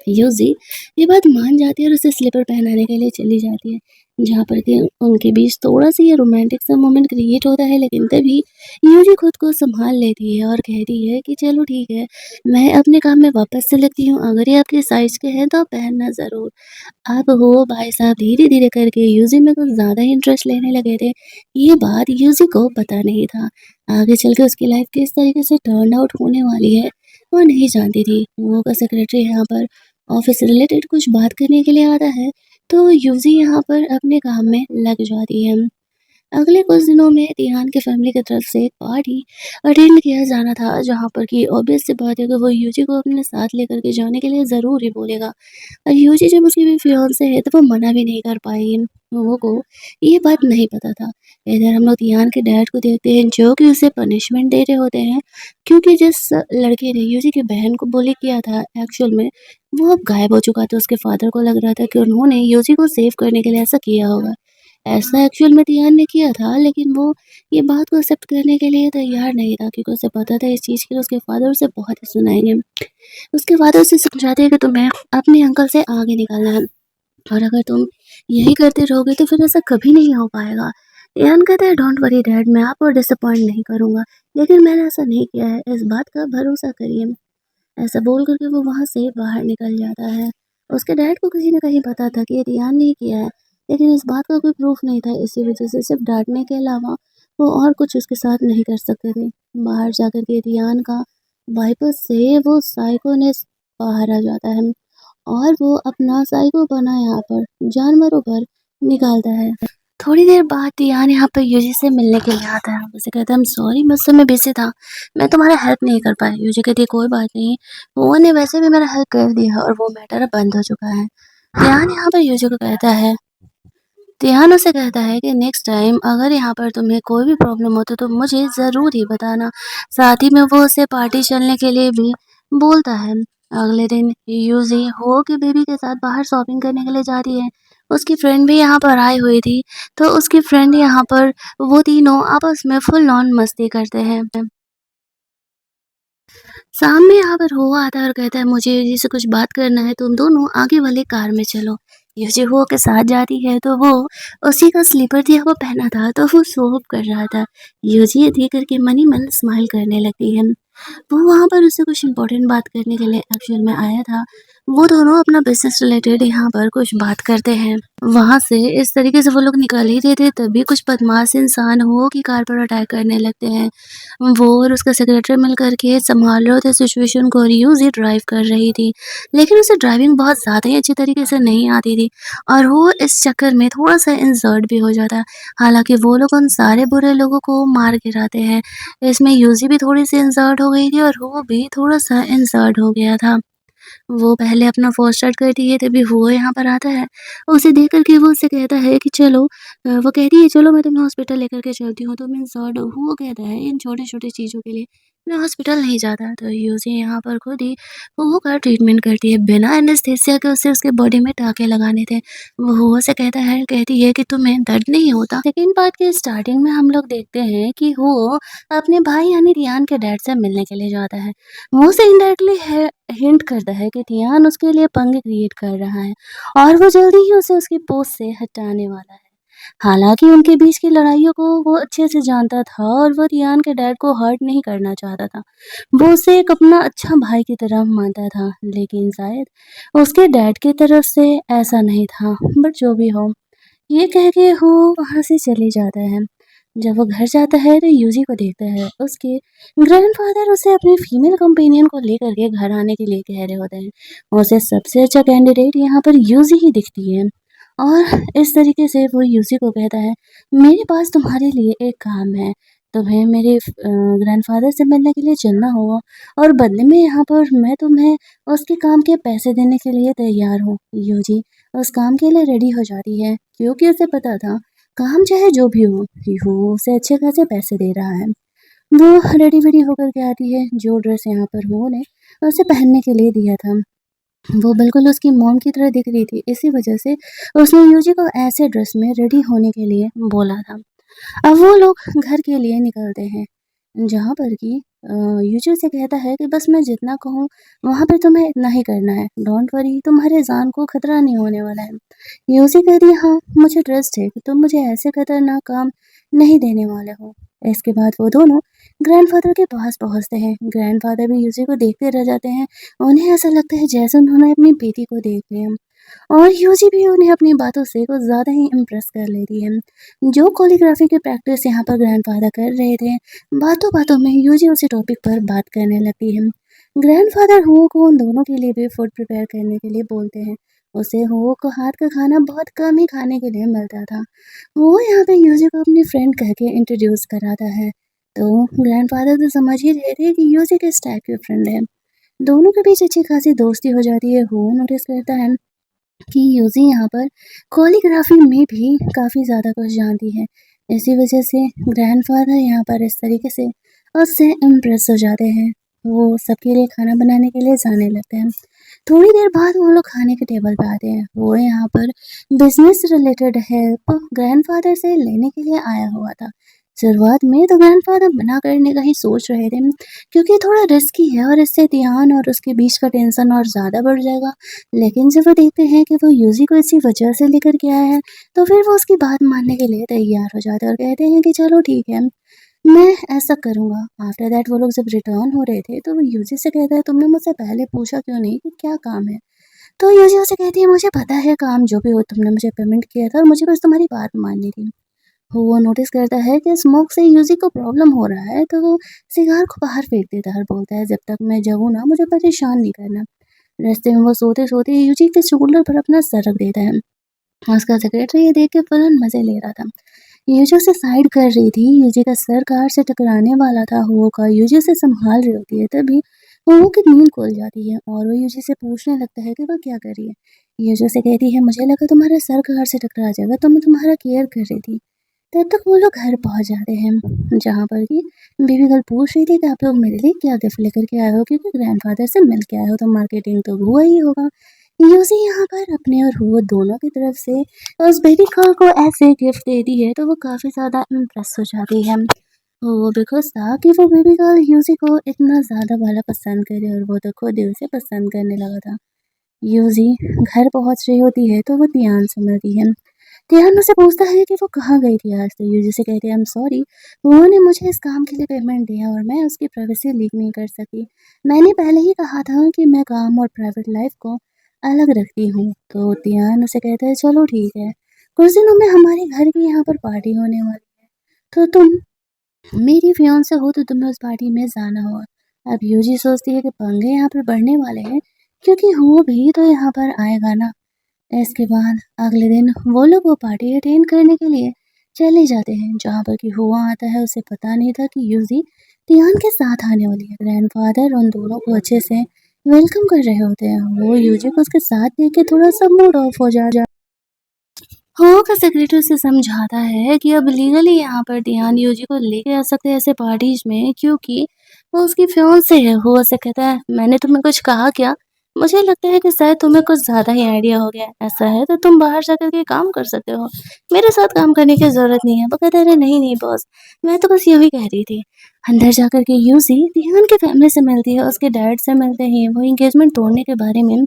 यूज़ी ये बात मान जाती है और उसे स्लीपर पहनाने के लिए चली जाती है, जहाँ पर कि उनके बीच थोड़ा-सा ये रोमांटिक सा मोमेंट क्रिएट होता है, लेकिन तभी यूज़ी खुद को सँभाल लेती है और कहती है कि चलो ठीक है, मैं अपने काम में वापस से लगती हूँ, अगर ये आपके साइज़ के हैं तो आप पहनना ज़रूर। अब वो भाई साहब धीरे-धीरे करके यूज़ी में कुछ ज़्यादा ही इंटरेस्ट लेने लगे थे। ये बात यूज़ी को पता नहीं था। आगे चल के उसकी लाइफ़ किस तरीके से टर्न आउट होने वाली है, वो नहीं जानती थी। वो का सेक्रेटरी यहाँ पर ऑफ़िस से रिलेटेड कुछ बात करने के लिए आता है, तो यूज़ी यहाँ पर अपने काम में लग जाती है। अगले कुछ दिनों में तिहान की फैमिली की तरफ से एक पार्टी अटेंड किया जाना था, जहाँ पर कि ऑब्वियस सी बात है कि वो यूजी को अपने साथ लेकर के जाने के लिए ज़रूर ही बोलेगा। और यूजी जब उसकी भी फियांसे है तो वो मना भी नहीं कर पाएगी। लोगों को ये बात नहीं पता था। इधर हम लोग तिहान के डैड को देखते हैं जो कि उसे पनिशमेंट दे रहे होते हैं, क्योंकि जिस लड़के ने यूजी की बहन को बुली किया था एक्चुअल में वो अब गायब हो चुका था। उसके फादर को लग रहा था कि उन्होंने यूजी को सेव करने के लिए ऐसा किया होगा। ऐसा एक्चुअल में तियान ने किया था, लेकिन वो ये बात को एक्सेप्ट करने के लिए तैयार नहीं था, क्योंकि उसे पता था इस चीज़ के लिए उसके फादर उसे बहुत ही सुनाएँगे। उसके फादर उसे समझाते हैं कि तुम्हें अपने अंकल से आगे निकलना है और अगर तुम यही करते रहोगे तो फिर ऐसा कभी नहीं हो पाएगा। तियान कहता है, डोंट वरी डैड, मैं आपको डिसअपॉइंट नहीं करूँगा, लेकिन मैंने ऐसा नहीं किया है, इस बात का भरोसा करिए। ऐसा बोल कर के वो वहाँ से बाहर निकल जाता है। उसके डैड को कहीं न कहीं पता था कि ये रियान ने ही किया है, लेकिन इस बात का कोई प्रूफ़ नहीं था, इसी वजह से सिर्फ़ डाँटने के अलावा वो और कुछ उसके साथ नहीं कर सकते थे। बाहर जाकर के रियान का वाइपर से वो साइकोनेस बाहर आ जाता है और वो अपना साइकोपना यहाँ पर जानवरों पर निकालता है। थोड़ी देर बाद तियान यहाँ पे यूजी से मिलने के लिए आता है। उसे कहता है, "आई एम सॉरी, मैं उस समय बिज़ी था। मैं तुम्हारा हेल्प नहीं कर पाया।" यूजी कहती है, "कोई बात नहीं, वो ने वैसे भी मेरा हेल्प कर दिया और वो मैटर अब बंद हो चुका है।" तियान यहाँ पर यूजी को कहता है तिहान उसे कहता है कि नेक्स्ट टाइम अगर यहाँ पर तुम्हें कोई भी प्रॉब्लम हो तो मुझे ज़रूर ही बताना। साथ ही में वो उसे पार्टी चलने के लिए भी बोलता है। अगले दिन यूज़ी हो के बेबी के साथ बाहर शॉपिंग करने के लिए जा रही है। उसकी फ्रेंड भी यहाँ पर आई हुई थी, तो उसकी फ्रेंड यहाँ पर वो तीनों आपस में फुल ऑन मस्ती करते हैं। शाम में यहाँ पर हुआ आता है और कहता है, मुझे युजी से कुछ बात करना है, तुम दोनों आगे वाली कार में चलो। युजी हुआ के साथ जाती है तो वो उसी का स्लीपर दिया हुआ पहना था, तो वो शो ऑफ कर रहा था। युजी ये देख करके मन ही मन स्माइल करने लगती है। वो वहाँ पर उससे कुछ इम्पोर्टेंट बात करने के लिए एक्चुअल में आया था। वो दोनों अपना बिज़नेस रिलेटेड यहाँ पर कुछ बात करते हैं। वहाँ से इस तरीके से वो लोग निकल ही रहे थे, तभी कुछ बदमाश इंसान हुओ की कार पर अटैक करने लगते हैं। वो और उसका सेक्रेटरी मिल कर के संभाल रहे थे सिचुएशन को और यूज़ी ड्राइव कर रही थी। लेकिन उसे ड्राइविंग बहुत ज़्यादा ही अच्छी तरीके से नहीं आती थी और वो इस चक्कर में थोड़ा-सा इंजर्ड भी हो जाता है। हालाँकि वो लोग उन सारे बुरे लोगों को मार गिराते हैं। इसमें यूज़ी भी थोड़ी-सी इंसर्ट हो गई थी और वो भी थोड़ा-सा इंसर्ट हो गया था। वो पहले अपना फ़ोन स्टार्ट करती है तभी वो यहाँ पर आता है। उसे देख कर के वो उससे कहता है कि चलो वो कहती है, "चलो मैं तुम्हें हॉस्पिटल लेकर के चलती हूँ।" तुम इंसर्ट हो। वो कहता है, "इन छोटे-छोटे चीज़ों के लिए मैं हॉस्पिटल नहीं जाता।" तो यूज़ी यहाँ पर खुद ही वो का ट्रीटमेंट करती है। बिना एनेस्थीसिया के उसे उसके बॉडी में टाँके लगाने थे। वो से कहती है कि तुम्हें दर्द नहीं होता? सेकंड पार्ट के स्टार्टिंग में हम लोग देखते हैं कि वो अपने भाई यानी रियान के डैड से मिलने के लिए जाता है। वो उसे इनडायरेक्टली है हिंट करता है कि तियान उसके लिए पंगे क्रिएट कर रहा है और वो जल्दी ही उसे उसकी पोस्ट से हटाने वाला है। हालाँकि उनके बीच की लड़ाइयों को वो अच्छे से जानता था और वो तियान के डैड को हर्ट नहीं करना चाहता था। वो उसे एक अपना अच्छा भाई की तरह मानता था, लेकिन शायद उसके डैड की तरफ से ऐसा नहीं था। बट जो भी हो, ये कह के वो वहाँ से चले जाता है। जब वो घर जाता है तो यूजी को देखता है। उसके ग्रैंडफ़ादर उसे अपने फीमेल कंपेनियन को लेकर के घर आने के लिए कह रहे होते हैं। उसे सबसे अच्छा कैंडिडेट यहाँ पर यूजी ही दिखती है और इस तरीके से वो यूजी को कहता है, "मेरे पास तुम्हारे लिए एक काम है। तुम्हें मेरे ग्रैंडफ़ादर से मिलने के लिए चलना होगा और बदले में यहाँ पर मैं तुम्हें उसके काम के पैसे देने के लिए तैयार हूँ।" यूजी उस काम के लिए रेडी हो जाती है क्योंकि उसे पता था काम चाहे जो भी हो, वो उसे अच्छे खासे पैसे दे रहा है। वो रेडी-वेडी होकर के आती है, जो ड्रेस यहाँ पर वो ने उसे पहनने के लिए दिया था, वो बिल्कुल उसकी मॉम की तरह दिख रही थी। इसी वजह से उसने यूजी को ऐसे ड्रेस में रेडी होने के लिए बोला था। अब वो लोग घर के लिए निकलते हैं, जहाँ पर कि यूजुअल से कहता है कि बस मैं जितना कहूँ वहाँ पे तुम्हें इतना ही करना है। डोंट वरी, तुम्हारे जान को खतरा नहीं होने वाला है। यूज़ी कहती है, हाँ, मुझे ट्रस्ट है कि तुम मुझे ऐसे खतरनाक काम नहीं देने वाले हो। इसके बाद वो दोनों ग्रैंडफ़ादर के पास पहुँचते हैं। ग्रैंडफ़ादर भी यूज़ी को देखते रह जाते हैं। उन्हें ऐसा लगता है जैसे उन्होंने अपनी बेटी को देख लिया और यूज़ी भी उन्हें अपनी बातों से कुछ ज़्यादा ही इम्प्रेस कर लेती है। जो कोरियोग्राफी की प्रैक्टिस यहाँ पर ग्रैंडफ़ादर कर रहे थे, बातों-बातों में यूजी उसी टॉपिक पर बात करने लगती है। ग्रैंडफ़ादर हुओ को उन दोनों के लिए भी फूड प्रिपेयर करने के लिए बोलते हैं। उसे हुओ को हाथ का खाना बहुत कम ही खाने के लिए मिलता था। वो यहाँ पे यूजी को अपनी फ्रेंड कह के इंट्रोड्यूस कराता है। तो ग्रैंडफ़ादर तो समझ ही रहे थे कि यूजी किस टाइप की फ्रेंड है। दोनों के बीच अच्छी खासी दोस्ती हो जाती है। हुओ नोटिस करता है कि यूज़ी यहाँ पर कोरियोग्राफी में भी काफ़ी ज़्यादा कुछ जानती है। इसी वजह से ग्रैंडफ़ादर यहाँ पर इस तरीके से उससे इम्प्रेस हो जाते हैं। वो सबके लिए खाना बनाने के लिए जाने लगते हैं। थोड़ी देर बाद वो लोग खाने के टेबल पे आते हैं। वो यहाँ पर बिज़नेस रिलेटेड हेल्प ग्रैंडफ़ादर से लेने के लिए आया हुआ था। शुरुआत में तो ग्रैंडफ़ादर मना करने का ही सोच रहे थे क्योंकि थोड़ा रिस्की है और इससे ध्यान और उसके बीच का टेंशन और ज़्यादा बढ़ जाएगा। लेकिन जब वो देखते हैं कि वो यूज़ी को इसी वजह से लेकर के आया है, तो फिर वो उसकी बात मानने के लिए तैयार हो जाते हैं और कहते हैं कि चलो ठीक है, मैं ऐसा करूँगा। आफ्टर दैट वो लोग जब रिटर्न हो रहे थे, तो वो यूज़ी से कहता है, तुमने मुझसे पहले पूछा क्यों नहीं कि क्या काम है? तो यूज़ी उसे कहती है, मुझे पता है काम जो भी हो, तुमने मुझे पेमेंट किया था और मुझे बस तुम्हारी बात माननी थी। वो नोटिस करता है कि स्मोक से यूज़ी को प्रॉब्लम हो रहा है, तो वो सिगार को बाहर फेंक देता है और बोलता है, जब तक मैं जगूँ ना, मुझे परेशान नहीं करना। रास्ते में वो सोते-सोते यूजी के शोल्डर पर अपना सर रख देता है। उसका सेक्रेटरी ये देख के फौरन मज़े ले रहा था। यूजी उसे साइड कर रही थी, यूजी का सर कार से टकराने वाला था, हुओ का यूजी उसे सँभाल रही होती है, तभी हुओ की नींद खुल जाती है और वो यूजी से पूछने लगता है कि वह क्या कर रही है। यूजी उसे कहती है, मुझे लगा तुम्हारा सर कार से टकरा जाएगा तो मैं तुम्हारा केयर कर रही थी। तब तक वो लोग घर पहुँच जाते हैं, जहाँ पर कि बेबी गर्ल पूछ रही थी कि आप लोग मेरे लिए क्या गिफ्ट लेकर के आए हो, क्योंकि ग्रैंडफ़ादर से मिल के आए हो तो मार्केटिंग तो हुआ ही होगा। यूज़ी यहाँ पर अपने और हुआ दोनों की तरफ से उस बेबी गर्ल को ऐसे गिफ्ट देती है तो वो काफ़ी ज़्यादा इम्प्रेस हो जाती है। वो भी खुश था कि वो बेबी गर्ल यूज़ी को इतना ज़्यादा वाला पसंद करे और वो तो खुद ही उसे पसंद करने लगा था। यूज़ी घर पहुँच रही होती है तो वो तियान से मिलती है। तियान उससे पूछता है कि वो कहाँ गई थी आज, तो यूज़ी से कहती है, आई एम सॉरी, उन्होंने मुझे इस काम के लिए पेमेंट दिया और मैं उसकी प्राइवेसी लीक नहीं कर सकी। मैंने पहले ही कहा था कि मैं काम और प्राइवेट लाइफ को अलग रखती हूँ। तो तियान उसे कहता है, चलो ठीक है, कुछ दिनों में हमारे घर की यहाँ पर पार्टी होने वाली है, तो तुम मेरी फियांसे हो तो तुम्हें उस पार्टी में जाना होगा। अब यूजी सोचती है कि पंगे यहाँ पर बढ़ने वाले हैं, क्योंकि वो भी तो यहाँ पर आएगा ना। इसके बाद अगले दिन वो लोग वो पार्टी अटेंड करने के लिए चले जाते हैं, जहाँ पर कि हुआ आता है। उसे पता नहीं था कि यूजी तियान के साथ आने वाली है। ग्रैंडफादर उन दोनों को अच्छे से वेलकम कर रहे होते हैं। वो यूजी को उसके साथ देख के थोड़ा सा मूड ऑफ हो जा हो का सेक्रेटरी उसे समझाता है कि अब लीगली यहाँ पर ध्यान यूजी को लेके आ सकते हैं ऐसे पार्टीज में, क्योंकि वो उसकी फियांसे है। हो उसे कहता है, मैंने तुम्हें कुछ कहा क्या? मुझे लगता है कि शायद तुम्हें कुछ ज़्यादा ही आइडिया हो गया है। ऐसा है तो तुम बाहर जाकर के काम कर सकते हो, मेरे साथ काम करने की ज़रूरत नहीं है। वो कहता है, अरे नहीं नहीं बॉस, मैं तो बस यही कह रही थी। अंदर जाकर के यूजी ध्यान की फैमिली से मिलती है, उसके डैड से मिलते हैं। वो एंगेजमेंट तोड़ने के बारे में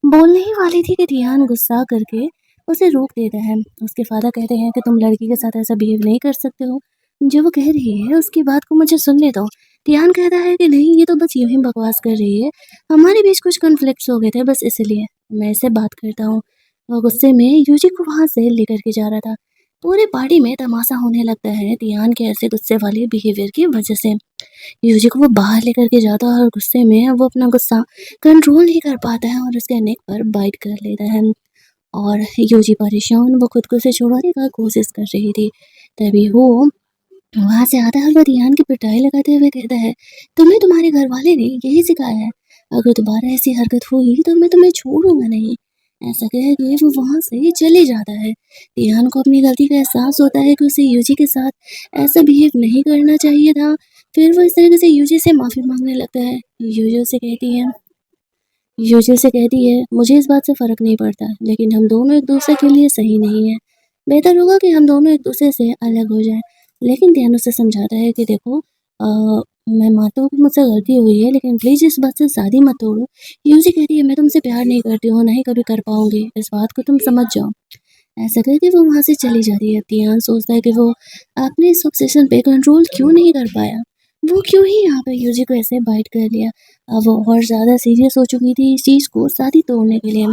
बोलने ही वाली थी कि ध्यान गुस्सा करके उसे रोक देता है। उसके फादर कहते हैं कि तुम लड़की के साथ ऐसा बिहेव नहीं कर सकते हो। जो वो कह रही है उसकी बात को मुझे सुनने दो। ध्यान कहता है कि नहीं, ये तो बस यूं ही बकवास कर रही है, हमारे बीच कुछ कॉन्फ्लिक्ट्स हो गए थे बस इसलिए मैं इससे बात करता हूँ। वो गुस्से में यूजी को वहां से लेकर के जा रहा था। पूरी पार्टी में तमाशा होने लगता है ध्यान के ऐसे गुस्से वाले बिहेवियर की वजह से। यूजी को वो बाहर लेकर के जाता है और गुस्से में वो अपना गुस्सा कंट्रोल नहीं कर पाता है और उसके नेक पर बाइट कर लेता है। और यूजी परेशान वो खुद को उसे छुड़ाने का कोशिश कर रही थी। तभी वो वहाँ से आता है और वो रियान की पिटाई लगाते हुए कहता है, तुम्हें तुम्हारे घर वाले ने यही सिखाया है, अगर दोबारा ऐसी हरकत हुई तो मैं तुम्हें छोड़ूंगा नहीं। ऐसा कह के वो वहाँ से चले जाता है। रियान को अपनी गलती का एहसास होता है कि उसे यूजी के साथ ऐसा बिहेव नहीं करना चाहिए था। फिर वो इस तरीके से यूजी से माफ़ी मांगने लगता है। यूजी से कहती है, मुझे इस बात से फ़र्क नहीं पड़ता, लेकिन हम दोनों एक दूसरे के लिए सही नहीं हैं। बेहतर होगा कि हम दोनों एक दूसरे से अलग हो जाएं। लेकिन ध्यान उसे समझाता है कि देखो, मैं मानता हूँ कि मुझसे गलती हुई है, लेकिन प्लीज़ इस बात से शादी मत तोड़ो। यूजी कहती है, मैं तुमसे प्यार नहीं करती हूँ, ना ही कभी कर पाऊंगी, इस बात को तुम समझ जाओ। ऐसा करके वो वहाँ से चली जाती है। ध्यान सोचता है कि वो अपने इस ऑब्सेशन पे कंट्रोल क्यों नहीं कर पाया, वो क्यों ही यहाँ पे यूजी को ऐसे बाइट कर लिया। अब वो और ज़्यादा सीरियस हो चुकी थी इस चीज़ को शादी तोड़ने के लिए।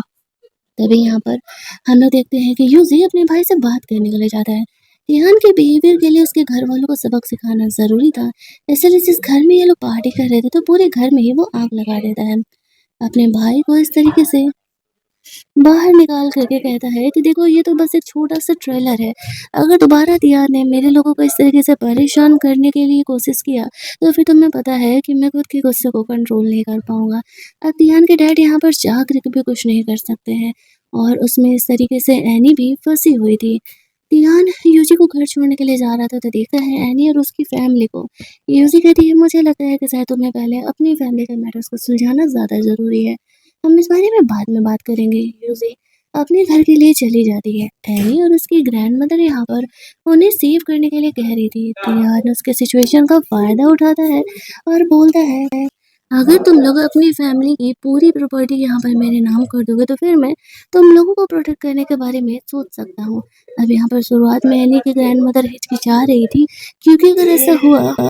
तभी यहाँ पर हम लोग देखते हैं कि यूजी अपने भाई से बात करने के लिए जाता है। रिहान के बिहेवियर के लिए उसके घर वालों को सबक सिखाना ज़रूरी था, इसलिए जिस घर में ये लोग पार्टी कर रहे थे तो पूरे घर में ही वो आग लगा देता है। अपने भाई को इस तरीके से बाहर निकाल करके कहता है कि देखो, ये तो बस एक छोटा-सा ट्रेलर है। अगर दोबारा दिया ने मेरे लोगों को इस तरीके से परेशान करने के लिए कोशिश किया, तो फिर तुम्हें पता है कि मैं खुद के गुस्से को कंट्रोल नहीं कर पाऊँगा। अब दियान के डैड यहाँ पर चाह कर के भी कुछ नहीं कर सकते हैं और उसमें इस तरीके से एनी भी फँसी हुई थी। दियान यूजी को घर छोड़ने के लिए जा रहा था तो देखता है एनी और उसकी फैमिली को। यूजी कहती है, मुझे लगता है कि शायद तुम्हें पहले अपनी फैमिली के मैटर्स को सुलझाना ज़्यादा ज़रूरी है। हम इस बारे में बाद में बात करेंगे। यूज़ी अपने घर के लिए चली जाती है। एनी और उसकी ग्रैंडमदर यहाँ पर उन्हें सेव करने के लिए कह रही थी। तियान उसके सिचुएशन का फ़ायदा उठाता है और बोलता है, अगर तुम लोग अपनी फैमिली की पूरी प्रॉपर्टी यहाँ पर मेरे नाम कर दोगे तो फिर मैं तुम लोगों को प्रोटेक्ट करने के बारे में सोच सकता हूँ। अब यहाँ पर शुरुआत में एनी की ग्रैंडमदर हिचकिचा रही थी, क्योंकि अगर ऐसा हुआ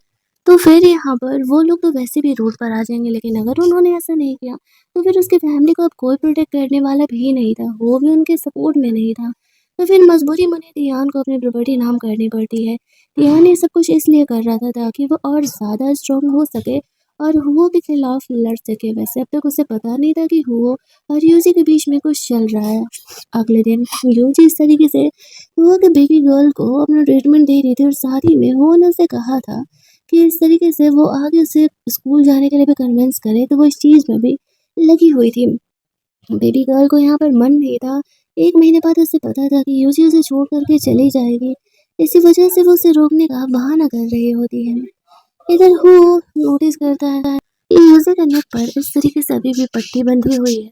तो फिर यहाँ पर वो लोग तो वैसे भी रोड पर आ जाएँगे, लेकिन अगर उन्होंने ऐसा नहीं किया, तो फिर उसकी फैमिली को अब कोई प्रोटेक्ट करने वाला भी नहीं था, वो भी उनके सपोर्ट में नहीं था। तो फिर मजबूरी में उन्हें तियान को अपनी प्रॉपर्टी नाम करनी पड़ती है। तियान ये सब कुछ इसलिए कर रहा था ताकि वो और ज़्यादा स्ट्रॉन्ग हो सके और हुओ के खिलाफ लड़ सके। वैसे अब तक उसे पता नहीं था कि हुओ और यूजी के बीच में कुछ चल रहा है। अगले दिन यूजी इस तरीके से हुओ के बेबी गर्ल को अपना ट्रीटमेंट दे रही थी और साथ ही में हुओ ने उसे कहा था कि इस तरीके से वो आगे उसे स्कूल जाने के लिए भी कन्विंस करे, तो वो इस चीज़ में भी लगी हुई थी। बेबी गर्ल को यहाँ पर मन नहीं था। 1 महीने बाद उसे पता था कि यूजी उसे छोड़ कर के चली जाएगी। इसी वजह से वो उसे रोकने का बहाना कर रही होती है। इधर हू नोटिस करता है कि यूजी के नेक पर इस तरीके से अभी भी पट्टी बंधी हुई है।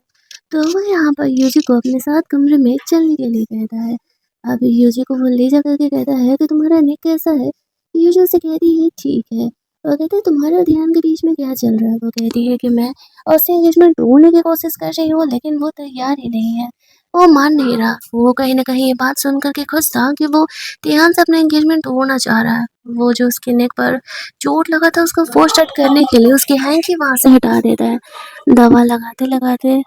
तो वो यहाँ पर यूजी को अपने साथ कमरे में चलने के लिए कहता है। अब यूजी को वो ले जा करके कहता है कि तुम्हारा नेक कैसा है? यूजी उसे कहती है ठीक है। और कहते हैं तुम्हारा ध्यान के बीच में क्या चल रहा है? वो कहती है कि मैं उससे एंगेजमेंट ढूंढने की कोशिश कर रही हूँ, लेकिन वो तैयार ही नहीं है। वो मान नहीं रहा। वो कहीं न कहीं ये बात सुन कर के खुश था कि वो ध्यान से अपना एंगेजमेंट तोड़ना चाह रहा है। वो जो उसके नेक पर चोट लगा था उसको फोर्स आउट करने के लिए उसकी हैंकी वहाँ से हटा देता है। दवा लगाते-लगाते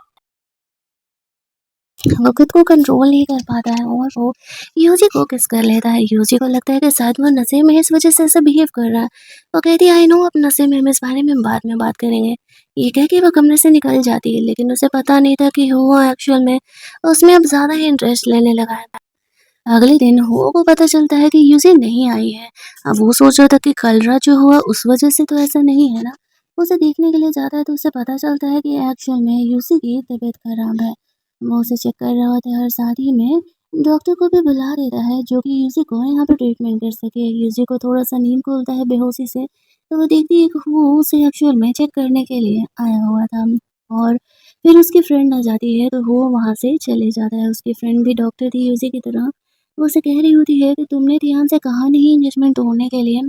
वो खुद को कंट्रोल नहीं कर पाता है और वो यूजी को किस कर लेता है। यूजी को लगता है कि शायद वो नशे में है, इस वजह से ऐसा बिहेव कर रहा है। वो कहती है आई नो आप नशे में, हम इस बारे में बाद में बात करेंगे। ये कह के वो कमरे से निकल जाती है, लेकिन उसे पता नहीं था कि वो एक्चुअल में उसमें अब ज़्यादा ही इंटरेस्ट लेने लगा है। अगले दिन हुओ को पता चलता है कि यूजी नहीं आई है। अब वो सोच रहा था कि कल रात जो हुआ उस वजह से तो ऐसा नहीं है ना। उसे देखने के लिए जाता है तो उसे पता चलता है कि एक्चुअल में यूजी की तबीयत खराब है। वो उसे चेक कर रहा होता है और साथ ही में डॉक्टर को भी बुला देता है जो कि यूजी को यहाँ पे ट्रीटमेंट कर सके। यूजी को थोड़ा सा नींद खुलता है बेहोशी से, तो वो देखती है कि वो उसे एक्चुअल में चेक करने के लिए आया हुआ था। और फिर उसकी फ्रेंड आ जाती है तो वो वहाँ से चले जाता है। उसकी फ्रेंड भी डॉक्टर थी यूजी की तरह। वो उसे कह रही होती है कि तुमने ध्यान से कहा नहीं एंगेजमेंट तोड़ने के लिए।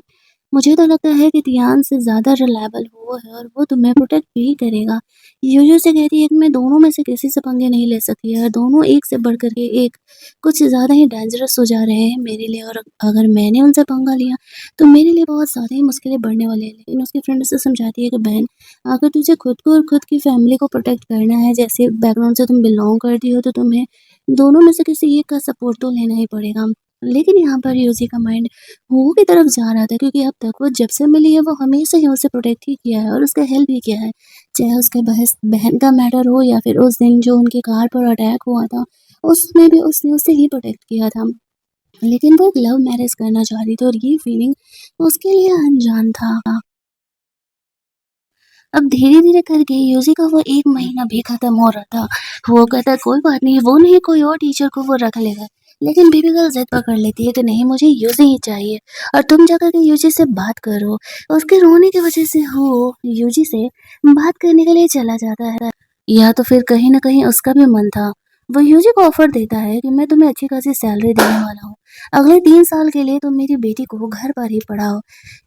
मुझे तो लगता है कि ध्यान से ज़्यादा रिलायबल वो है और वो तुम्हें प्रोटेक्ट भी करेगा। यूयू से कहती है कि मैं दोनों में से किसी से पंगे नहीं ले सकती है। दोनों एक से बढ़ कर के एक कुछ ज़्यादा ही डेंजरस हो जा रहे हैं मेरे लिए, और अगर मैंने उनसे पंगा लिया तो मेरे लिए बहुत ज़्यादा ही मुश्किलें बढ़ने वाली हैं। लेकिन उसकी फ्रेंड उसे समझाती है कि बहन, अगर तुझे खुद को और खुद की फैमिली को प्रोटेक्ट करना है, जैसे बैकग्राउंड से तुम बिलोंग करती हो, तो तुम्हें दोनों में से किसी एक का सपोर्ट तो लेना ही पड़ेगा। लेकिन यहाँ पर यूजी का माइंड वो की तरफ जा रहा था, क्योंकि अब तक वो जब से मिली है वो हमेशा ही उसे प्रोटेक्ट ही किया है और उसका हेल्प भी किया है। चाहे उसके बहन का मैटर हो या फिर उस दिन जो उनकी कार पर अटैक हुआ था, उसमें भी उसने उसे ही प्रोटेक्ट किया था। लेकिन वो एक लव मैरिज करना चाह रही थी और ये फीलिंग उसके लिए अनजान था। अब धीरे-धीरे करके यूजी का वो 1 महीना भी खत्म हो रहा था। वो कहता है कोई बात नहीं, वो नहीं कोई और टीचर को वो रख लेगा। लेकिन बेबी गर्ल ज़िद पकड़ लेती है कि नहीं, मुझे यूजी ही चाहिए और तुम जा कर के यूजी से बात करो। उसके रोने की वजह से वो यूजी से बात करने के लिए चला जाता है। या तो फिर कहीं न कहीं उसका भी मन था। वो यूजी को ऑफ़र देता है कि मैं तुम्हें अच्छी खासी सैलरी देने वाला हूँ। अगले 3 साल के लिए तुम मेरी बेटी को घर पर ही पढ़ाओ।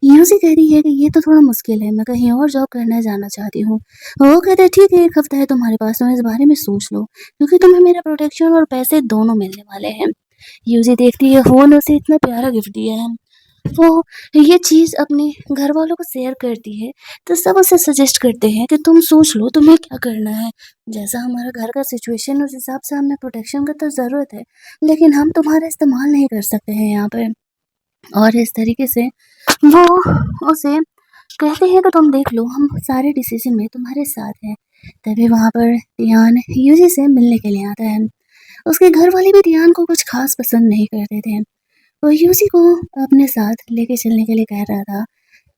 यूजी कह रही है कि ये तो थोड़ा मुश्किल है, मैं कहीं और जॉब करना जाना चाहती हूँ। वो कहता है ठीक है, 1 हफ्ता है तुम्हारे पास, तुम इस बारे में सोच लो, क्योंकि तुम्हें मेरा प्रोटेक्शन और पैसे दोनों मिलने वाले हैं। यूजी देखती है फ़ोन उसे इतना प्यारा गिफ्ट दिया है। वो ये चीज़ अपने घर वालों को शेयर करती है, तो सब उसे सजेस्ट करते हैं कि तुम सोच लो तुम्हें क्या करना है। जैसा हमारा घर का सिचुएशन है उस हिसाब से हमें प्रोटेक्शन की तो ज़रूरत है, लेकिन हम तुम्हारा इस्तेमाल नहीं कर सकते हैं यहाँ पे। और इस तरीके से वो उसे कहते हैं कि तुम देख लो, हम सारे डिसीजन में तुम्हारे साथ हैं। तभी वहाँ पर टियान यूजी से मिलने के लिए आता है। उसके घर वाले भी टियान को कुछ खास पसंद नहीं करते थे। वो यूजी को अपने साथ लेके चलने के लिए कह रहा था,